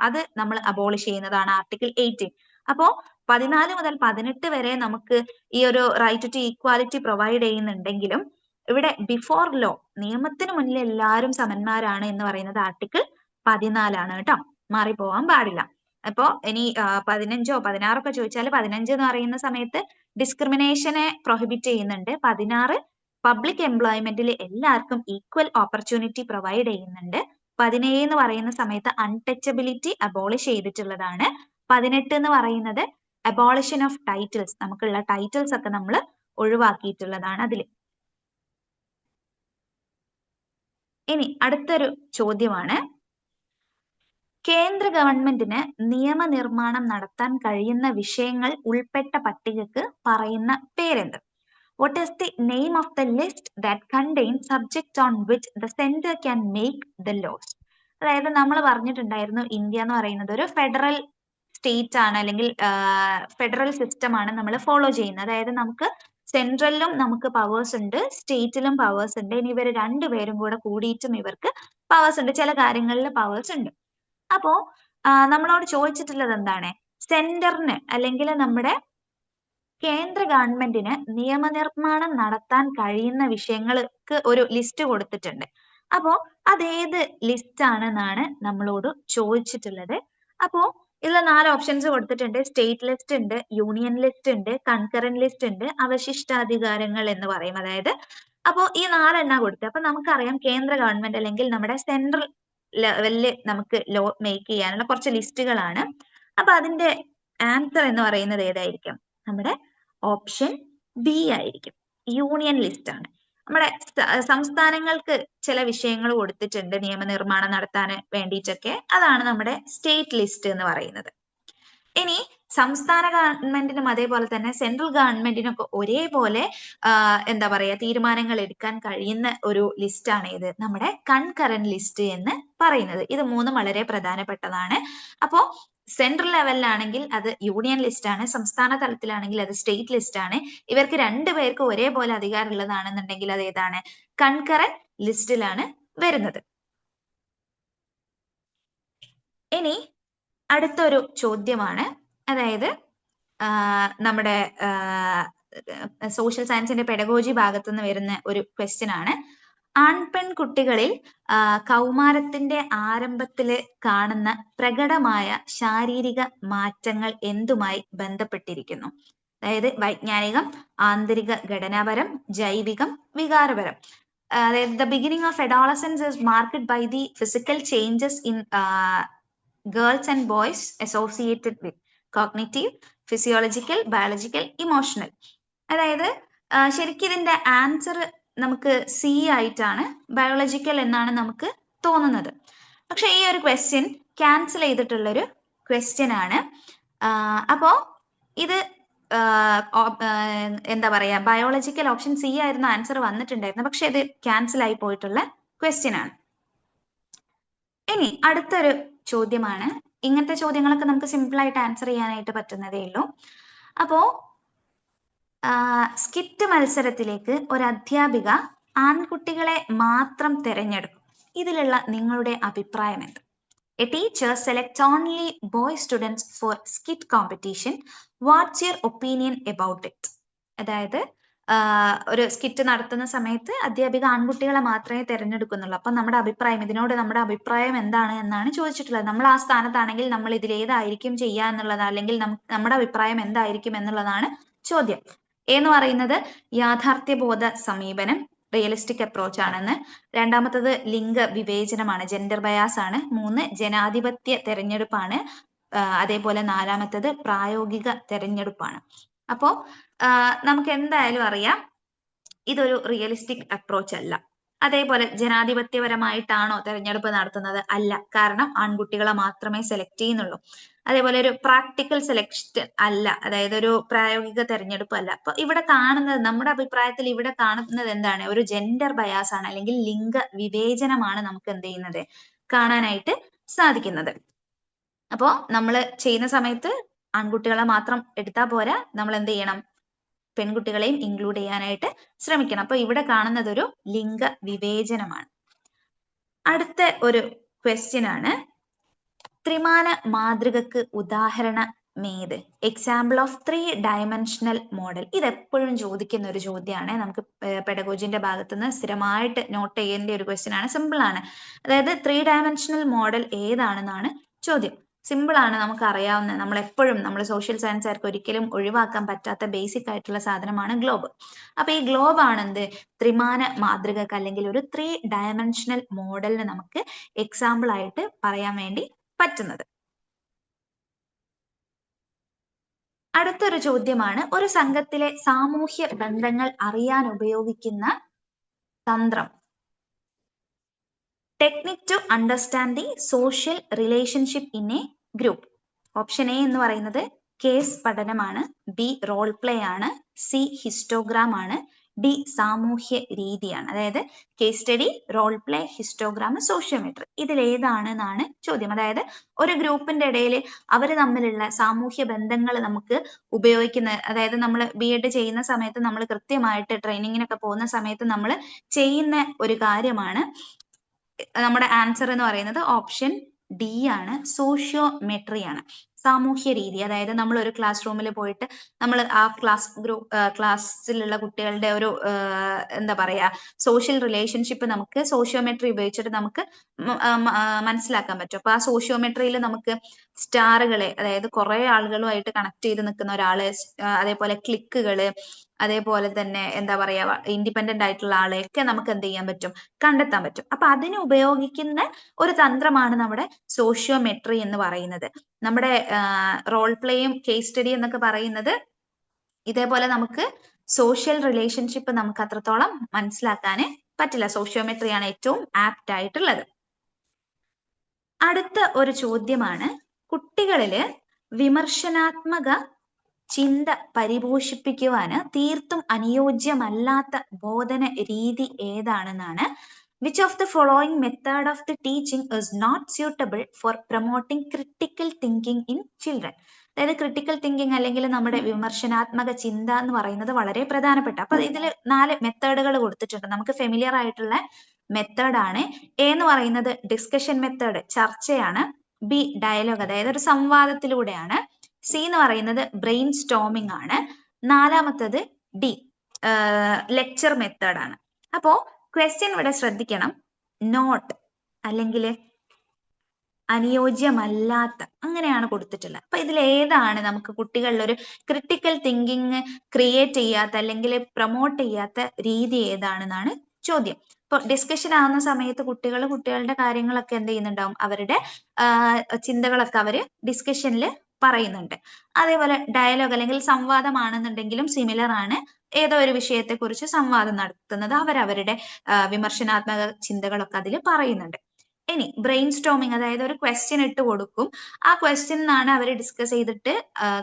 അത് നമ്മൾ അബോളിഷ് ചെയ്യുന്നതാണ് ആർട്ടിക്കിൾ 18. അപ്പോ 14 മുതൽ 18 വരെ നമുക്ക് ഈ ഒരു റൈറ്റ് ടു ഈക്വാലിറ്റി പ്രൊവൈഡ് ചെയ്യുന്നുണ്ടെങ്കിലും ഇവിടെ ബിഫോർ ലോ, നിയമത്തിന് മുന്നിൽ എല്ലാവരും സമന്മാരാണ് എന്ന് പറയുന്നത് ആർട്ടിക്കിൾ 14 കേട്ടോ, മാറിപ്പോവാൻ പാടില്ല. അപ്പോ ഇനി 15ഓ 16 ചോദിച്ചാൽ 15 എന്ന് പറയുന്ന സമയത്ത് ഡിസ്ക്രിമിനേഷനെ പ്രൊഹിബിറ്റ് ചെയ്യുന്നുണ്ട്. 16 പബ്ലിക് എംപ്ലോയ്മെന്റിൽ എല്ലാവർക്കും ഈക്വൽ ഓപ്പർച്യൂണിറ്റി പ്രൊവൈഡ് ചെയ്യുന്നുണ്ട്. 17 എന്ന് പറയുന്ന സമയത്ത് അൺടച്ചബിലിറ്റി അബോളിഷ് ചെയ്തിട്ടുള്ളതാണ്. 18 എന്ന് പറയുന്നത് അബോളിഷൻ ഓഫ് ടൈറ്റിൽസ്, നമുക്കുള്ള ടൈറ്റിൽസ് ഒക്കെ നമ്മൾ ഒഴിവാക്കിയിട്ടുള്ളതാണ് അതിൽ. ഇനി അടുത്തൊരു ചോദ്യമാണ്, കേന്ദ്ര ഗവൺമെന്റിന് നിയമനിർമ്മാണം നടത്താൻ കഴിയുന്ന വിഷയങ്ങൾ ഉൾപ്പെട്ട പട്ടികക്ക് പറയുന്ന പേരെന്ത്? What is the name of the list that contains subjects on which the center can make the laws? അതായത് നമ്മൾ പറഞ്ഞിട്ടുണ്ടായിരുന്നു, ഇന്ത്യ എന്ന് പറയുന്നത് ഒരു ഫെഡറൽ സ്റ്റേറ്റ് ആണ്, അല്ലെങ്കിൽ ഫെഡറൽ സിസ്റ്റം ആണ് നമ്മൾ ഫോളോ ചെയ്യുന്നത്. അതായത് നമുക്ക് സെൻട്രലിലും നമുക്ക് പവേഴ്സ് ഉണ്ട്, സ്റ്റേറ്റിലും പവേഴ്സ് ഉണ്ട്. ഇനി ഇവർ രണ്ടുപേരും കൂടെ കൂടിയിട്ടും ഇവർക്ക് പവേഴ്സ് ഉണ്ട്, ചില കാര്യങ്ങളിൽ പവേഴ്സ് ഉണ്ട്. അപ്പോ നമ്മളോട് ചോദിച്ചിട്ടുള്ളത് എന്താണ്? സെന്ററിന് അല്ലെങ്കിൽ നമ്മുടെ കേന്ദ്ര ഗവൺമെന്റിന് നിയമനിർമ്മാണം നടത്താൻ കഴിയുന്ന വിഷയങ്ങൾക്ക് ഒരു ലിസ്റ്റ് കൊടുത്തിട്ടുണ്ട്. അപ്പോ അതേത് ലിസ്റ്റ് ആണെന്നാണ് നമ്മളോട് ചോദിച്ചിട്ടുള്ളത്. അപ്പോ ഇതിൽ 4 ഓപ്ഷൻസ് കൊടുത്തിട്ടുണ്ട്. സ്റ്റേറ്റ് ലിസ്റ്റ് ഉണ്ട്, യൂണിയൻ ലിസ്റ്റ് ഉണ്ട്, കൺകറന്റ് ലിസ്റ്റ് ഉണ്ട്, അവശിഷ്ടാധികാരങ്ങൾ എന്ന് പറയും. അതായത് അപ്പോ ഈ 4 എണ്ണ കൊടുത്തത്. അപ്പൊ നമുക്കറിയാം കേന്ദ്ര ഗവൺമെന്റ് അല്ലെങ്കിൽ നമ്മുടെ സെൻട്രൽ ലെവലില് നമുക്ക് ലോ മേക്ക് ചെയ്യാനുള്ള കുറച്ച് ലിസ്റ്റുകളാണ്. അപ്പൊ അതിന്റെ ആൻസർ എന്ന് പറയുന്നത് ഏതായിരിക്കും? നമ്മുടെ ഓപ്ഷൻ ബി ആയിരിക്കും, യൂണിയൻ ലിസ്റ്റ് ആണ്. നമ്മുടെ സംസ്ഥാനങ്ങൾക്ക് ചില വിഷയങ്ങൾ കൊടുത്തിട്ടുണ്ട് നിയമനിർമ്മാണം നടത്താൻ വേണ്ടിയിട്ടൊക്കെ, അതാണ് നമ്മുടെ സ്റ്റേറ്റ് ലിസ്റ്റ് എന്ന് പറയുന്നത്. ഇനി സംസ്ഥാന ഗവൺമെന്റിനും അതേപോലെ തന്നെ സെൻട്രൽ ഗവൺമെന്റിനൊക്കെ ഒരേപോലെ എന്താ പറയാ തീരുമാനങ്ങൾ എടുക്കാൻ കഴിയുന്ന ഒരു ലിസ്റ്റ് ആണ് ഇത്, നമ്മുടെ കൺകറന്റ് ലിസ്റ്റ് എന്ന് പറയുന്നത്. ഇത് മൂന്നും വളരെ പ്രധാനപ്പെട്ടതാണ്. അപ്പോ സെൻട്രൽ ലെവലിലാണെങ്കിൽ അത് യൂണിയൻ ലിസ്റ്റ് ആണ്, സംസ്ഥാന തലത്തിലാണെങ്കിൽ അത് സ്റ്റേറ്റ് ലിസ്റ്റ് ആണ്. ഇവർക്ക് രണ്ടുപേർക്കും ഒരേപോലെ അധികാരം ഉള്ളതാണെന്നുണ്ടെങ്കിൽ അത് ഏതാണ്? കൺകറന്റ് ലിസ്റ്റിലാണ് വരുന്നത്. ഇനി അടുത്തൊരു ചോദ്യമാണ്, അതായത് നമ്മുടെ സോഷ്യൽ സയൻസിന്റെ പെഡഗോജി ഭാഗത്തുനിന്ന് വരുന്ന ഒരു ക്വസ്റ്റ്യൻ ആണ്. ആൺപെൺകുട്ടികളിൽ കൗമാരത്തിന്റെ ആരംഭത്തില് കാണുന്ന പ്രകടമായ ശാരീരിക മാറ്റങ്ങൾ എന്തുമായി ബന്ധപ്പെട്ടിരിക്കുന്നു? അതായത് വൈജ്ഞാനികം, ആന്തരിക ഘടനാപരം, ജൈവികം, വികാരപരം. അതായത് the beginning of adolescence is marked by the physical changes in girls and boys associated with cognitive, physiological, biological, emotional. അതായത് ശരിക്കും ഇതിന്റെ ആൻസർ നമുക്ക് സി ആയിട്ടാണ്, ബയോളജിക്കൽ എന്നാണ് നമുക്ക് തോന്നുന്നത്. പക്ഷെ ഈ ഒരു ക്വസ്റ്റ്യൻ ക്യാൻസൽ ചെയ്തിട്ടുള്ളൊരു ക്വസ്റ്റ്യൻ ആണ്. അപ്പോ ഇത് എന്താ പറയാ, ബയോളജിക്കൽ ഓപ്ഷൻ സി ആയിരുന്നു ആൻസർ വന്നിട്ടുണ്ടായിരുന്നു, പക്ഷെ ഇത് ക്യാൻസൽ ആയി പോയിട്ടുള്ള ക്വസ്റ്റ്യൻ ആണ്. ഇനി അടുത്തൊരു ചോദ്യമാണ്. ഇങ്ങനത്തെ ചോദ്യങ്ങളൊക്കെ നമുക്ക് സിമ്പിൾ ആയിട്ട് ആൻസർ ചെയ്യാനായിട്ട് പറ്റുന്നതേ ഉള്ളൂ. അപ്പോ സ്കിറ്റ് മത്സരത്തിലേക്ക് ഒരു അധ്യാപിക ആൺകുട്ടികളെ മാത്രം തിരഞ്ഞെടുക്കും. ഇതിലുള്ള നിങ്ങളുടെ അഭിപ്രായം എന്ത്? A teacher selects only boy students for skit competition. What's your opinion about it? അതായത് ഒരു സ്കിറ്റ് നടത്തുന്ന സമയത്ത് അധ്യാപിക ആൺകുട്ടികളെ മാത്രമേ തിരഞ്ഞെടുക്കുന്നുള്ളൂ. അപ്പൊ നമ്മുടെ അഭിപ്രായം, ഇതിനോട് നമ്മുടെ അഭിപ്രായം എന്താണ് എന്നാണ് ചോദിച്ചിട്ടുള്ളത്. നമ്മൾ ആ സ്ഥാനത്താണെങ്കിൽ നമ്മൾ ഇതിൽ ഏതായിരിക്കും ചെയ്യുക എന്നുള്ളത്, അല്ലെങ്കിൽ നമ്മുടെ അഭിപ്രായം എന്തായിരിക്കും എന്നുള്ളതാണ് ചോദ്യം. എന്ന് പറയുന്നത് യാഥാർത്ഥ്യബോധ സമീപനം, റിയലിസ്റ്റിക് അപ്രോച്ച് ആണെന്ന്. രണ്ടാമത്തത് ലിംഗ വിവേചനമാണ്, ജെൻഡർ ബയാസ് ആണ്. 3 ജനാധിപത്യ തെരഞ്ഞെടുപ്പാണ്. അതേപോലെ 4മത്തത് പ്രായോഗിക തെരഞ്ഞെടുപ്പാണ്. അപ്പോ നമുക്ക് എന്തായാലും അറിയാം ഇതൊരു റിയലിസ്റ്റിക് അപ്രോച്ച് അല്ല. അതേപോലെ ജനാധിപത്യപരമായിട്ടാണോ തെരഞ്ഞെടുപ്പ് നടത്തുന്നത്? അല്ല, കാരണം ആൺകുട്ടികളെ മാത്രമേ സെലക്ട് ചെയ്യുന്നുള്ളൂ. അതേപോലെ ഒരു പ്രാക്ടിക്കൽ സെലക്ഷൻ അല്ല, അതായത് ഒരു പ്രായോഗിക തെരഞ്ഞെടുപ്പ് അല്ല. അപ്പൊ ഇവിടെ കാണുന്നത്, നമ്മുടെ അഭിപ്രായത്തിൽ ഇവിടെ കാണുന്നത് എന്താണ്? ഒരു ജെൻഡർ ബയാസ് ആണ്, അല്ലെങ്കിൽ ലിംഗ വിവേചനമാണ് നമുക്ക് എന്ത് ചെയ്യുന്നത്, കാണാനായിട്ട് സാധിക്കുന്നത്. അപ്പോ നമ്മൾ ചെയ്യുന്ന സമയത്ത് ആൺകുട്ടികളെ മാത്രം എടുത്താൽ പോരാ, നമ്മൾ എന്ത് ചെയ്യണം? പെൺകുട്ടികളെയും ഇൻക്ലൂഡ് ചെയ്യാനായിട്ട് ശ്രമിക്കണം. അപ്പൊ ഇവിടെ കാണുന്നത് ഒരു ലിംഗ വിവേചനമാണ്. അടുത്ത ഒരു ക്വസ്റ്റ്യൻ ആണ്, ത്രിമാന മാതൃകക്ക് ഉദാഹരണ മേത് എക്സാമ്പിൾ ഓഫ് 3 ഡയമെൻഷണൽ മോഡൽ. ഇത് എപ്പോഴും ചോദിക്കുന്ന ഒരു ചോദ്യമാണ്. നമുക്ക് പെഡഗോജിന്റെ ഭാഗത്ത് നിന്ന് സ്ഥിരമായിട്ട് നോട്ട് ചെയ്യേണ്ട ഒരു ക്വസ്റ്റ്യൻ ആണ്. സിമ്പിൾ ആണ്. അതായത് 3 ഡയമെൻഷണൽ മോഡൽ ഏതാണെന്നാണ് ചോദ്യം. സിമ്പിൾ ആണ്, നമുക്ക് അറിയാവുന്ന, നമ്മൾ എപ്പോഴും നമ്മൾ സോഷ്യൽ സയൻസ് ആർക്ക് ഒരിക്കലും ഒഴിവാക്കാൻ പറ്റാത്ത ബേസിക് ആയിട്ടുള്ള സാധനമാണ് ഗ്ലോബ്. അപ്പൊ ഈ ഗ്ലോബ് ആണ് എന്ത്, ത്രിമാന മാതൃകക്ക് അല്ലെങ്കിൽ ഒരു 3 ഡയമെൻഷണൽ മോഡലിന് നമുക്ക് എക്സാമ്പിൾ ആയിട്ട് പറയാൻ വേണ്ടി പറ്റുന്നത്. അടുത്തൊരു ചോദ്യമാണ്, ഒരു സംഘത്തിലെ സാമൂഹ്യ ബന്ധങ്ങൾ അറിയാൻ ഉപയോഗിക്കുന്ന തന്ത്രം. Technique to understand the social relationship in a group. Option A എന്ന് പറയുന്നത് കേസ് പഠനമാണ്, ബി റോൾ പ്ലേ ആണ്, സി ഹിസ്റ്റോഗ്രാം ആണ്, ഡി സാമൂഹ്യ രീതിയാണ്. അതായത് case study, role play, histogram, sociometry, ഇതിലേതാണെന്നാണ് ചോദ്യം. അതായത് ഒരു ഗ്രൂപ്പിന്റെ ഇടയിൽ അവർ തമ്മിലുള്ള സാമൂഹ്യ ബന്ധങ്ങൾ നമുക്ക് ഉപയോഗിക്കുന്ന, അതായത് നമ്മൾ BEd ചെയ്യുന്ന സമയത്ത് നമ്മൾ കൃത്യമായിട്ട് ട്രെയിനിങ്ങിനൊക്കെ പോകുന്ന സമയത്ത് നമ്മൾ ചെയ്യുന്ന ഒരു കാര്യമാണ്. നമ്മുടെ ആൻസർ എന്ന് പറയുന്നത് ഓപ്ഷൻ ഡി ആണ്, സോഷ്യോമെട്രി ആണ്, സാമൂഹ്യ രീതി. അതായത് നമ്മൾ ഒരു ക്ലാസ് റൂമിൽ പോയിട്ട് നമ്മൾ ആ ക്ലാസ്സിലുള്ള കുട്ടികളുടെ ഒരു എന്താ പറയാ സോഷ്യൽ റിലേഷൻഷിപ്പ് നമുക്ക് സോഷ്യോമെട്രി ഉപയോഗിച്ചിട്ട് നമുക്ക് മനസ്സിലാക്കാൻ പറ്റും. അപ്പൊ ആ സോഷ്യോമെട്രിയിൽ നമുക്ക് സ്റ്റാറുകളെ, അതായത് കുറെ ആളുകളുമായിട്ട് കണക്ട് ചെയ്ത് നിൽക്കുന്ന ഒരാള്, അതേപോലെ ക്ലിക്കുകള്, അതേപോലെ തന്നെ എന്താ പറയാ ഇൻഡിപെൻഡന്റ് ആയിട്ടുള്ള ആളെയൊക്കെ നമുക്ക് എന്ത് ചെയ്യാൻ പറ്റും, കണ്ടെത്താൻ പറ്റും. അപ്പൊ അതിന് ഉപയോഗിക്കുന്ന ഒരു തന്ത്രമാണ് നമ്മുടെ സോഷ്യോമെട്രി എന്ന് പറയുന്നത്. നമ്മുടെ റോൾ പ്ലേയും കേസ് സ്റ്റഡി എന്നൊക്കെ പറയുന്നത് ഇതേപോലെ നമുക്ക് സോഷ്യൽ റിലേഷൻഷിപ്പ് നമുക്ക് അത്രത്തോളം മനസ്സിലാക്കാൻ പറ്റില്ല. സോഷ്യോമെട്രിയാണ് ഏറ്റവും ആപ്റ്റ് ആയിട്ടുള്ളത്. അടുത്ത ഒരു ചോദ്യമാണ്, കുട്ടികളില് വിമർശനാത്മക ചിന്ത പരിപോഷിപ്പിക്കുവാന് തീർത്തും അനുയോജ്യമല്ലാത്ത ബോധന രീതി ഏതാണെന്നാണ്. Which of the following method of the teaching is not suitable for promoting critical thinking in children. അതായത് ക്രിട്ടിക്കൽ തിങ്കിങ് അല്ലെങ്കിൽ നമ്മുടെ വിമർശനാത്മക ചിന്ത എന്ന് പറയുന്നത് വളരെ പ്രധാനപ്പെട്ട. അപ്പൊ ഇതിൽ 4 മെത്തേഡുകൾ കൊടുത്തിട്ടുണ്ട്. നമുക്ക് ഫെമിലിയർ ആയിട്ടുള്ള മെത്തേഡാണ്. എ എന്ന് പറയുന്നത് ഡിസ്കഷൻ മെത്തേഡ്, ചർച്ചയാണ്. ബി ഡയലോഗ്, അതായത് ഒരു സംവാദത്തിലൂടെയാണ്. സി എന്ന് പറയുന്നത് ബ്രെയിൻ സ്റ്റോമിംഗ് ആണ്. നാലാമത്തത് ഡി ലെക്ചർ മെത്തേഡാണ്. അപ്പോ ക്വസ്റ്റ്യൻ ഇവിടെ ശ്രദ്ധിക്കണം, നോട്ട് അല്ലെങ്കിൽ അനുയോജ്യമല്ലാത്ത അങ്ങനെയാണ് കൊടുത്തിട്ടുള്ളത്. അപ്പൊ ഇതിൽ ഏതാണ് നമുക്ക് കുട്ടികളിൽ ഒരു ക്രിട്ടിക്കൽ തിങ്കിങ് ക്രിയേറ്റ് ചെയ്യാത്ത അല്ലെങ്കിൽ പ്രൊമോട്ട് ചെയ്യാത്ത രീതി ഏതാണെന്നാണ് ചോദ്യം. ഇപ്പൊ ഡിസ്കഷൻ ആവുന്ന സമയത്ത് കുട്ടികളുടെ കാര്യങ്ങളൊക്കെ എന്ത് ചെയ്യുന്നുണ്ടാവും, അവരുടെ ചിന്തകളൊക്കെ അവര് ഡിസ്കഷനിൽ പറയുന്നുണ്ട്. അതേപോലെ ഡയലോഗ് അല്ലെങ്കിൽ സംവാദമാണെന്നുണ്ടെങ്കിലും സിമിലർ ആണ്. ഏതോ ഒരു വിഷയത്തെ കുറിച്ച് സംവാദം നടത്തുന്നത്, അവരവരുടെ വിമർശനാത്മക ചിന്തകളൊക്കെ അതിൽ പറയുന്നുണ്ട്. ഇനി ബ്രെയിൻ സ്റ്റോമിങ്, അതായത് ഒരു ക്വസ്റ്റ്യൻ ഇട്ട് കൊടുക്കും, ആ ക്വസ്റ്റ്യൻ നിന്നാണ് അവർ ഡിസ്കസ് ചെയ്തിട്ട്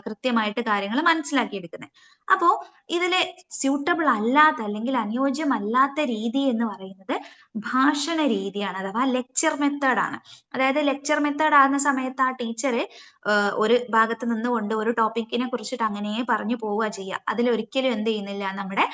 കൃത്യമായിട്ട് കാര്യങ്ങൾ മനസ്സിലാക്കിയെടുക്കുന്നത്. അപ്പോ ഇതില് സ്യൂട്ടബിൾ അല്ലാത്ത അല്ലെങ്കിൽ അനുയോജ്യമല്ലാത്ത രീതി എന്ന് പറയുന്നത് ഭാഷണ രീതിയാണ്, അഥവാ ലെക്ചർ മെത്തേഡാണ്. അതായത് ലെക്ചർ മെത്തേഡ് ആകുന്ന സമയത്ത് ആ ടീച്ചർ ഒരു ഭാഗത്ത് നിന്നുകൊണ്ട് ഒരു ടോപ്പിക്കിനെ കുറിച്ചിട്ട് അങ്ങനെ പറഞ്ഞു പോവുക ചെയ്യുക. അതിലൊരിക്കലും എന്ത് ചെയ്യുന്നില്ല, നമ്മുടെ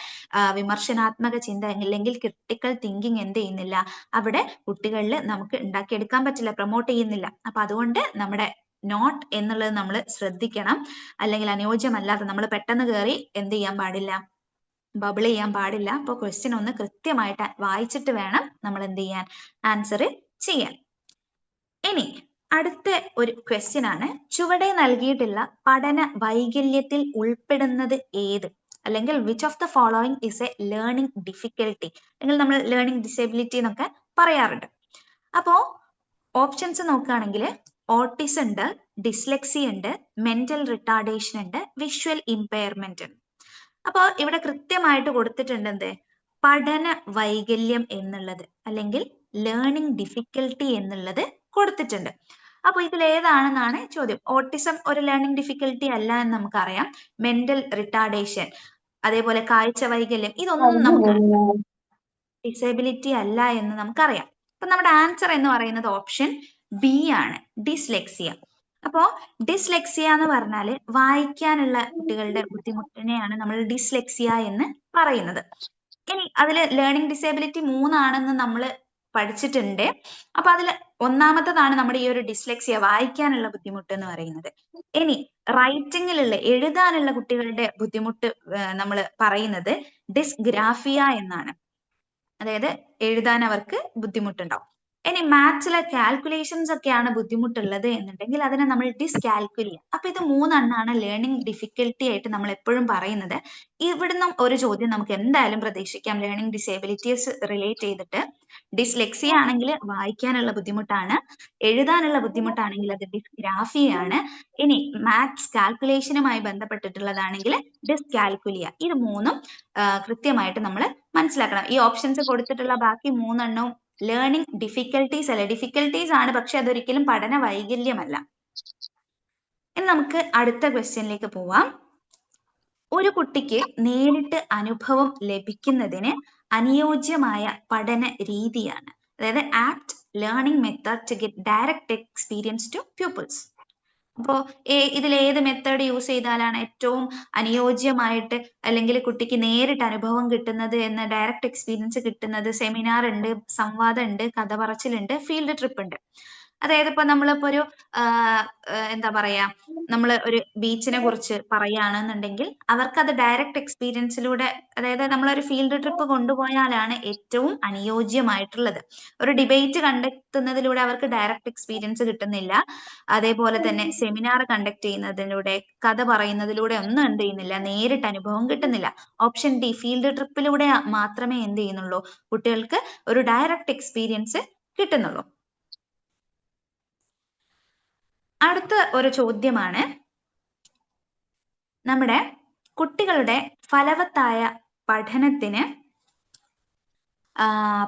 വിമർശനാത്മക ചിന്ത അല്ലെങ്കിൽ ക്രിട്ടിക്കൽ തിങ്കിങ് എന്ത് ചെയ്യുന്നില്ല, അവിടെ കുട്ടികളിൽ നമുക്ക് ഉണ്ടാക്കിയെടുക്കാൻ പറ്റില്ല, പ്രൊമോട്ട് ചെയ്യുന്നില്ല. അപ്പൊ അതുകൊണ്ട് നമ്മുടെ നോട്ട് എന്നുള്ളത് നമ്മൾ ശ്രദ്ധിക്കണം. അല്ലെങ്കിൽ അനുയോജ്യമല്ലാത്ത, നമ്മൾ പെട്ടെന്ന് കയറി എന്ത് ചെയ്യാൻ പാടില്ല, ബബിൾ ചെയ്യാൻ പാടില്ല. അപ്പൊ ക്വസ്റ്റ്യൻ ഒന്ന് കൃത്യമായിട്ട് വായിച്ചിട്ട് വേണം നമ്മൾ എന്ത് ചെയ്യാൻ, ആൻസർ ചെയ്യാൻ. ഇനി അടുത്ത ഒരു ക്വസ്റ്റ്യൻ ആണ്, ചുവടെ നൽകിയിട്ടുള്ള പഠന വൈകല്യത്തിൽ ഉൾപ്പെടുന്നത് ഏത്, അല്ലെങ്കിൽ which of the following is A learning difficulty, അല്ലെങ്കിൽ നമ്മൾ ലേണിംഗ് ഡിസേബിലിറ്റി എന്നൊക്കെ പറയാറുണ്ട്. അപ്പോ ഓപ്ഷൻസ് നോക്കുകയാണെങ്കിൽ ഓട്ടിസം ഉണ്ട്, ഡിസ്ലെക്സി ഉണ്ട്, മെന്റൽ റിട്ടാർഡേഷൻ ഉണ്ട്, വിഷ്വൽ ഇമ്പയർമെന്റ് ഉണ്ട്. അപ്പോ ഇവിടെ കൃത്യമായിട്ട് കൊടുത്തിട്ടുണ്ട് എന്ത്, പഠന വൈകല്യം എന്നുള്ളത് അല്ലെങ്കിൽ ലേണിംഗ് ഡിഫിക്കൽട്ടി എന്നുള്ളത് കൊടുത്തിട്ടുണ്ട്. അപ്പൊ ഇതിൽ ഏതാണെന്നാണ് ചോദ്യം. ഓട്ടിസം ഒരു ലേണിംഗ് ഡിഫിക്കൽട്ടി അല്ല എന്ന് നമുക്കറിയാം. മെന്റൽ റിട്ടാർഡേഷൻ, അതേപോലെ കാഴ്ച വൈകല്യം, ഇതൊന്നും നമുക്ക് ഡിസേബിലിറ്റി അല്ല എന്ന് നമുക്കറിയാം. അപ്പൊ നമ്മുടെ ആൻസർ എന്ന് പറയുന്നത് ഓപ്ഷൻ ബി ആണ്, ഡിസ്ലെക്സിയ. അപ്പോ ഡിസ്ലെക്സിയ എന്ന് പറഞ്ഞാൽ വായിക്കാനുള്ള കുട്ടികളുടെ ബുദ്ധിമുട്ടിനെയാണ് നമ്മൾ ഡിസ്ലെക്സിയ എന്ന് പറയുന്നത്. ഇനി അതിൽ ലേണിംഗ് ഡിസേബിലിറ്റി 3 ആണെന്ന് നമ്മൾ പഠിച്ചിട്ടുണ്ട്. അപ്പൊ അതിൽ ഒന്നാമത്തതാണ് നമ്മുടെ ഈ ഒരു ഡിസ്ലെക്സിയ, വായിക്കാനുള്ള ബുദ്ധിമുട്ട് എന്ന് പറയുന്നത്. ഇനി റൈറ്റിംഗിലുള്ള എഴുതാനുള്ള കുട്ടികളുടെ ബുദ്ധിമുട്ട് നമ്മൾ പറയുന്നത് ഡിസ്ഗ്രാഫിയ എന്നാണ്. അതായത് എഴുതാൻ അവർക്ക് ബുദ്ധിമുട്ടുണ്ടാവും. ഇനി മാത്സിലെ കാൽക്കുലേഷൻസ് ഒക്കെയാണ് ബുദ്ധിമുട്ടുള്ളത് എന്നുണ്ടെങ്കിൽ അതിനെ നമ്മൾ ഡിസ്കാൽക്കുലിയ. അപ്പൊ ഇത് മൂന്നെണ്ണാണ് ലേണിംഗ് ഡിഫിക്കൽട്ടി ആയിട്ട് നമ്മൾ എപ്പോഴും പറയുന്നത്. ഇവിടുന്ന് ഒരു ചോദ്യം നമുക്ക് എന്തായാലും പ്രതീക്ഷിക്കാം ലേണിംഗ് ഡിസേബിലിറ്റീസ് റിലേറ്റ് ചെയ്തിട്ട്. ഡിസ്ലെക്സിയ ആണെങ്കിൽ വായിക്കാനുള്ള ബുദ്ധിമുട്ടാണ്, എഴുതാനുള്ള ബുദ്ധിമുട്ടാണെങ്കിൽ അത് ഡിസ്ഗ്രാഫിയാണ്. ഇനി മാത്സ് കാൽക്കുലേഷനുമായി ബന്ധപ്പെട്ടിട്ടുള്ളതാണെങ്കിൽ ഡിസ്കാൽക്കുലിയ. ഇത് മൂന്നും കൃത്യമായിട്ട് നമ്മൾ മനസ്സിലാക്കണം. ഈ ഓപ്ഷൻസ് കൊടുത്തിട്ടുള്ള ബാക്കി മൂന്നെണ്ണവും ലേണിംഗ് ഡിഫിക്കൽട്ടീസ് അല്ല, ഡിഫിക്കൽട്ടീസ് ആണ്, പക്ഷെ അതൊരിക്കലും പഠന വൈകല്യമല്ല. ഇനി നമുക്ക് അടുത്ത ക്വസ്റ്റ്യനിലേക്ക് പോവാം. ഒരു കുട്ടിക്ക് നേരിട്ട് അനുഭവം ലഭിക്കുന്നതിന് അനുയോജ്യമായ പഠന രീതിയാണ്, അതായത് apt learning method to get direct experience to pupils. അപ്പോൾ ഇതിൽ ഏത് മെത്തേഡ് യൂസ് ചെയ്താലാണ് ഏറ്റവും അനുയോജ്യമായിട്ട് അല്ലെങ്കിൽ കുട്ടിക്ക് നേരിട്ട് അനുഭവം കിട്ടുന്നത് എന്ന്, ഡയറക്റ്റ് എക്സ്പീരിയൻസ് കിട്ടുന്നത്? സെമിനാർ ഉണ്ട്, സംവാദം ഉണ്ട്, കഥ പറച്ചിലുണ്ട്, ഫീൽഡ് ട്രിപ്പ് ഉണ്ട്. അതായത് ഇപ്പൊ നമ്മളിപ്പോ ഒരു എന്താ പറയാ, നമ്മൾ ഒരു ബീച്ചിനെ കുറിച്ച് പറയുകയാണെന്നുണ്ടെങ്കിൽ അവർക്ക് അത് ഡയറക്റ്റ് എക്സ്പീരിയൻസിലൂടെ, അതായത് നമ്മളൊരു ഫീൽഡ് ട്രിപ്പ് കൊണ്ടുപോയാലാണ് ഏറ്റവും അനുയോജ്യമായിട്ടുള്ളത്. ഒരു ഡിബേറ്റ് കണ്ടെത്തുന്നതിലൂടെ അവർക്ക് ഡയറക്റ്റ് എക്സ്പീരിയൻസ് കിട്ടുന്നില്ല. അതേപോലെ തന്നെ സെമിനാർ കണ്ടക്ട് ചെയ്യുന്നതിലൂടെ, കഥ പറയുന്നതിലൂടെ ഒന്നും എന്ത് ചെയ്യുന്നില്ല, നേരിട്ട് അനുഭവം കിട്ടുന്നില്ല. ഓപ്ഷൻ ഡി, ഫീൽഡ് ട്രിപ്പിലൂടെ മാത്രമേ എന്ത് ചെയ്യുന്നുള്ളൂ, കുട്ടികൾക്ക് ഒരു ഡയറക്റ്റ് എക്സ്പീരിയൻസ് കിട്ടുന്നുള്ളൂ. അടുത്ത ഒരു ചോദ്യമാണ്, നമ്മുടെ കുട്ടികളുടെ ഫലവത്തായ പഠനത്തിന്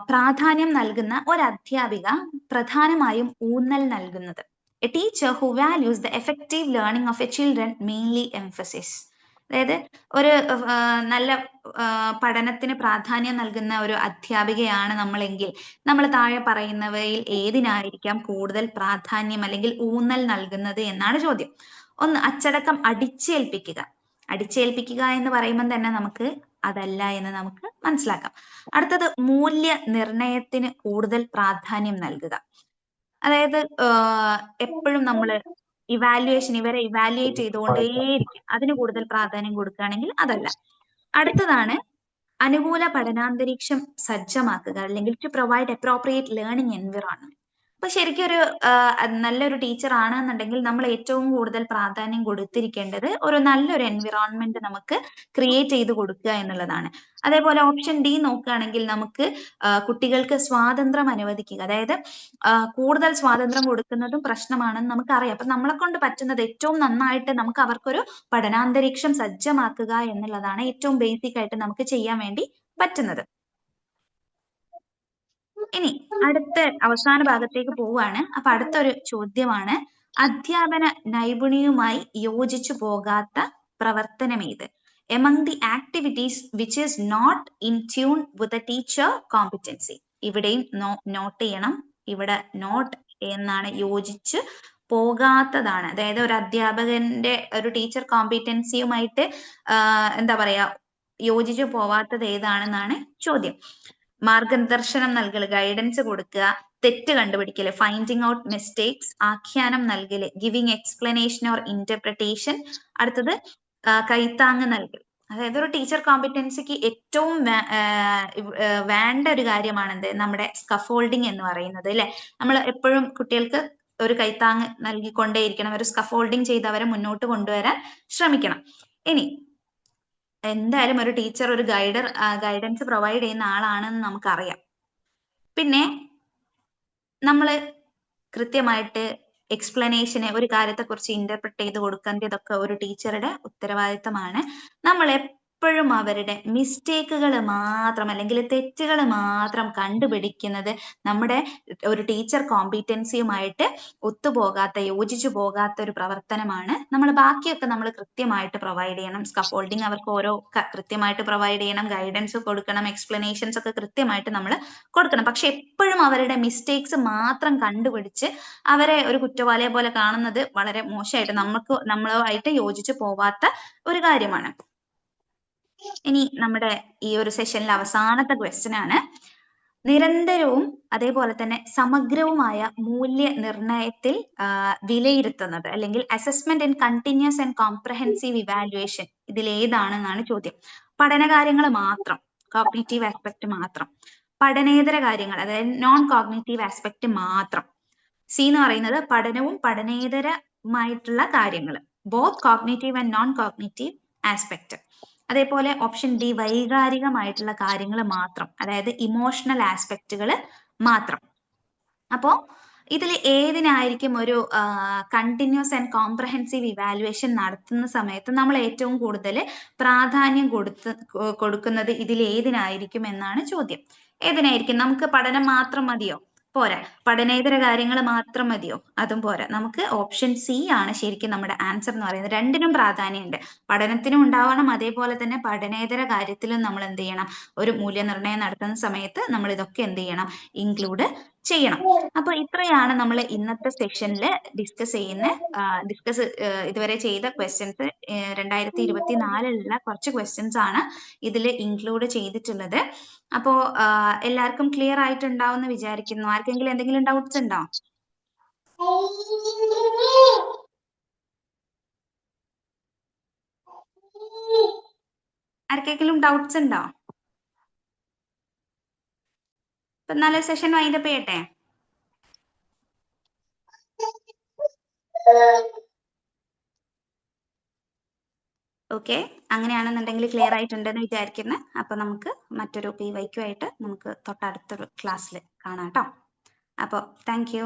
പ്രാധാന്യം നൽകുന്ന ഒരു അധ്യാപിക പ്രധാനമായും ഊന്നൽ നൽകുന്നത്. A teacher who values the effective learning of a children mainly emphasis. അതായത് ഒരു നല്ല പഠനത്തിന് പ്രാധാന്യം നൽകുന്ന ഒരു അധ്യാപികയാണ് നമ്മളെങ്കിൽ നമ്മൾ താഴെ പറയുന്നവയിൽ ഏതിനായിരിക്കാം കൂടുതൽ പ്രാധാന്യം അല്ലെങ്കിൽ ഊന്നൽ നൽകുന്നത് എന്നാണ് ചോദ്യം. ഒന്ന്, അച്ചടക്കം അടിച്ചേൽപ്പിക്കുക. അടിച്ചേൽപ്പിക്കുക എന്ന് പറയുമ്പോൾ തന്നെ നമുക്ക് അതല്ല എന്ന് നമുക്ക് മനസ്സിലാക്കാം. അടുത്തത്, മൂല്യ നിർണയത്തിന് കൂടുതൽ പ്രാധാന്യം നൽകുക. അതായത് എപ്പോഴും നമ്മൾ ഇവാലുവേഷൻ, ഇവരെ ഇവാലുവേറ്റ് ചെയ്തുകൊണ്ടേയിരിക്കും, അതിന് കൂടുതൽ പ്രാധാന്യം കൊടുക്കുകയാണെങ്കിൽ അതല്ല. അടുത്തതാണ്, അനുകൂല പഠനാന്തരീക്ഷം സജ്ജമാക്കുക, അല്ലെങ്കിൽ to provide appropriate learning environment. അപ്പൊ ശരിക്കും ഒരു നല്ലൊരു ടീച്ചർ ആണെന്നുണ്ടെങ്കിൽ നമ്മൾ ഏറ്റവും കൂടുതൽ പ്രാധാന്യം കൊടുത്തിരിക്കേണ്ടത് ഒരു നല്ലൊരു എൻവിറോൺമെന്റ് നമുക്ക് ക്രിയേറ്റ് ചെയ്ത് കൊടുക്കുക എന്നുള്ളതാണ്. അതേപോലെ ഓപ്ഷൻ ഡി നോക്കുകയാണെങ്കിൽ നമുക്ക് കുട്ടികൾക്ക് സ്വാതന്ത്ര്യം അനുവദിക്കുക, അതായത് കൂടുതൽ സ്വാതന്ത്ര്യം കൊടുക്കുന്നതും പ്രശ്നമാണെന്ന് നമുക്കറിയാം. അപ്പൊ നമ്മളെ കൊണ്ട് പറ്റുന്നത് ഏറ്റവും നന്നായിട്ട് നമുക്ക് അവർക്കൊരു പഠനാന്തരീക്ഷം സജ്ജമാക്കുക എന്നുള്ളതാണ് ഏറ്റവും ബേസിക് ആയിട്ട് നമുക്ക് ചെയ്യാൻ വേണ്ടി പറ്റുന്നത്. ഇനി അടുത്ത അവസാന ഭാഗത്തേക്ക് പോവുകയാണ്. അപ്പൊ അടുത്തൊരു ചോദ്യമാണ്, അധ്യാപന നൈപുണ്യവുമായി യോജിച്ചു പോകാത്ത പ്രവർത്തനം ഏത്? Among the activities which is not in tune with the teacher competency. ഇവിടെയും നോട്ട് ചെയ്യണം, ഇവിടെ നോട്ട് എന്നാണ്, യോജിച്ച് പോകാത്തതാണ്. അതായത് ഒരു അധ്യാപകന്റെ ഒരു ടീച്ചർ കോമ്പിറ്റൻസിയുമായിട്ട് എന്താ പറയാ, യോജിച്ചു പോവാത്തത് ഏതാണെന്നാണ് ചോദ്യം. മാർഗദർശനം നൽകൽ, ഗൈഡൻസ് കൊടുക്കുക, തെറ്റ് കണ്ടുപിടിക്കല്, ഫൈൻഡിങ് ഔട്ട് മിസ്റ്റേക്സ്, ആഖ്യാനം നൽകല്, ഗിവിങ് എക്സ്പ്ലനേഷൻ ഓർ ഇന്റർപ്രിട്ടേഷൻ. അടുത്തത് കൈത്താങ് നൽകൽ. അതായത് ഒരു ടീച്ചർ കോമ്പിറ്റൻസിക്ക് ഏറ്റവും വേണ്ട ഒരു കാര്യമാണെന്ത്, നമ്മുടെ സ്കഫോൾഡിങ് എന്ന് പറയുന്നത്, അല്ലെ? നമ്മൾ എപ്പോഴും കുട്ടികൾക്ക് ഒരു കൈത്താങ് നൽകിക്കൊണ്ടേയിരിക്കണം, ഒരു സ്കഫോൾഡിങ് ചെയ്ത് അവരെ മുന്നോട്ട് കൊണ്ടുവരാൻ ശ്രമിക്കണം. ഇനി എന്തായാലും ഒരു ടീച്ചർ ഒരു ഗൈഡൻസ് പ്രൊവൈഡ് ചെയ്യുന്ന ആളാണെന്ന് നമുക്കറിയാം. പിന്നെ നമ്മൾ കൃത്യമായിട്ട് എക്സ്പ്ലനേഷന്, ഒരു കാര്യത്തെക്കുറിച്ച് ഇന്റർപ്രറ്റ് ചെയ്ത് കൊടുക്കേണ്ടതൊക്കെ ഒരു ടീച്ചറുടെ ഉത്തരവാദിത്തമാണ്. നമ്മൾ എപ്പോഴും അവരുടെ മിസ്റ്റേക്കുകൾ മാത്രം അല്ലെങ്കിൽ തെറ്റുകൾ മാത്രം കണ്ടുപിടിക്കുന്നത് നമ്മുടെ ഒരു ടീച്ചർ കോമ്പിറ്റൻസിയുമായിട്ട് ഒത്തുപോകാത്ത, യോജിച്ചു പോകാത്ത ഒരു പ്രവർത്തനമാണ്. നമ്മൾ ബാക്കിയൊക്കെ നമ്മൾ കൃത്യമായിട്ട് പ്രൊവൈഡ് ചെയ്യണം. സ്കഫോൾഡിങ് അവർക്ക് ഓരോ കൃത്യമായിട്ട് പ്രൊവൈഡ് ചെയ്യണം, ഗൈഡൻസ് കൊടുക്കണം, എക്സ്പ്ലനേഷൻസ് ഒക്കെ കൃത്യമായിട്ട് നമ്മൾ കൊടുക്കണം. പക്ഷെ എപ്പോഴും അവരുടെ മിസ്റ്റേക്സ് മാത്രം കണ്ടുപിടിച്ച് അവരെ ഒരു കുറ്റവാളിയെ പോലെ കാണുന്നത് വളരെ മോശമായിട്ട്, നമ്മളുമായിട്ട് യോജിച്ചു പോവാത്ത ഒരു കാര്യമാണ്. ഇനി നമ്മുടെ ഈ ഒരു സെഷനിലെ അവസാനത്തെ ക്വസ്റ്റ്യൻ ആണ്, നിരന്തരവും അതേപോലെ തന്നെ സമഗ്രവുമായ മൂല്യനിർണ്ണയത്തിൽ വിലയിരുത്തുന്നത് അല്ലെങ്കിൽ assessment and continuous and comprehensive evaluation ഇതിലേതാണെന്നാണ് ചോദ്യം. പഠനകാര്യങ്ങൾ മാത്രം, കോഗ്നിറ്റീവ് ആസ്പെക്ട് മാത്രം. പഠനേതര കാര്യങ്ങൾ അതായത് നോൺ കോഗ്നിറ്റീവ് ആസ്പെക്ട് മാത്രം. സി എന്ന് പറയുന്നത് പഠനവും പഠനേതരമായിട്ടുള്ള കാര്യങ്ങൾ, both cognitive and non cognitive aspect. അതേപോലെ ഓപ്ഷൻ ഡി വൈകാരികമായിട്ടുള്ള കാര്യങ്ങൾ മാത്രം, അതായത് ഇമോഷണൽ ആസ്പെക്റ്റുകൾ മാത്രം. അപ്പോ ഇതിൽ ഏതിനായിരിക്കും ഒരു കണ്ടിന്യൂസ് ആൻഡ് കോംപ്രഹെൻസീവ് ഇവാലുവേഷൻ നടത്തുന്ന സമയത്ത് നമ്മൾ ഏറ്റവും കൂടുതൽ പ്രാധാന്യം കൊടുക്കുന്നത് ഇതിൽ ഏതിനായിരിക്കും എന്നാണ് ചോദ്യം. ഏതിനായിരിക്കും? നമുക്ക് പഠനം മാത്രം മതിയോ? പോരാ. പഠനേതര കാര്യങ്ങൾ മാത്രം മതിയോ? അതും പോരാ. നമുക്ക് ഓപ്ഷൻ സി ആണ് ശരിക്കും നമ്മുടെ ആൻസർ എന്ന് പറയുന്നത്. രണ്ടിനും പ്രാധാന്യമുണ്ട്. പഠനത്തിനും ഉണ്ടാവണം, അതേപോലെ തന്നെ പഠനേതര കാര്യത്തിലും നമ്മൾ എന്ത് ചെയ്യണം? ഒരു മൂല്യനിർണ്ണയം നടത്തുന്ന സമയത്ത് നമ്മൾ ഇതൊക്കെ എന്ത് ചെയ്യണം? ഇൻക്ലൂഡ് ചെയ്യണം. അപ്പൊ ഇത്രയാണ് നമ്മൾ ഇന്നത്തെ സെഷനിൽ ഡിസ്കസ് ഇതുവരെ ചെയ്ത ക്വസ്റ്റ്യൻസ്. 2024 കുറച്ച് ക്വസ്റ്റ്യൻസ് ആണ് ഇതിൽ ഇൻക്ലൂഡ് ചെയ്തിട്ടുള്ളത്. അപ്പോ എല്ലാവർക്കും ക്ലിയർ ആയിട്ടുണ്ടാവും എന്ന് വിചാരിക്കുന്നു. ആർക്കെങ്കിലും എന്തെങ്കിലും ഡൗട്ട്സ് ഉണ്ടോ? ആർക്കെങ്കിലും ഡൗട്ട്സ് ഉണ്ടോ? ഇപ്പൊ നല്ല സെഷൻ വൈൻഡപ്പ് ചെയ്യട്ടെ. ഓക്കെ, അങ്ങനെയാണെന്നുണ്ടെങ്കിൽ ക്ലിയർ ആയിട്ടുണ്ടെന്ന് വിചാരിക്കുന്നു. അപ്പൊ നമുക്ക് മറ്റൊരു PYQ ആയിട്ട് നമുക്ക് തൊട്ടടുത്തൊരു ക്ലാസ്സിൽ കാണാം കേട്ടോ. അപ്പോൾ താങ്ക് യു.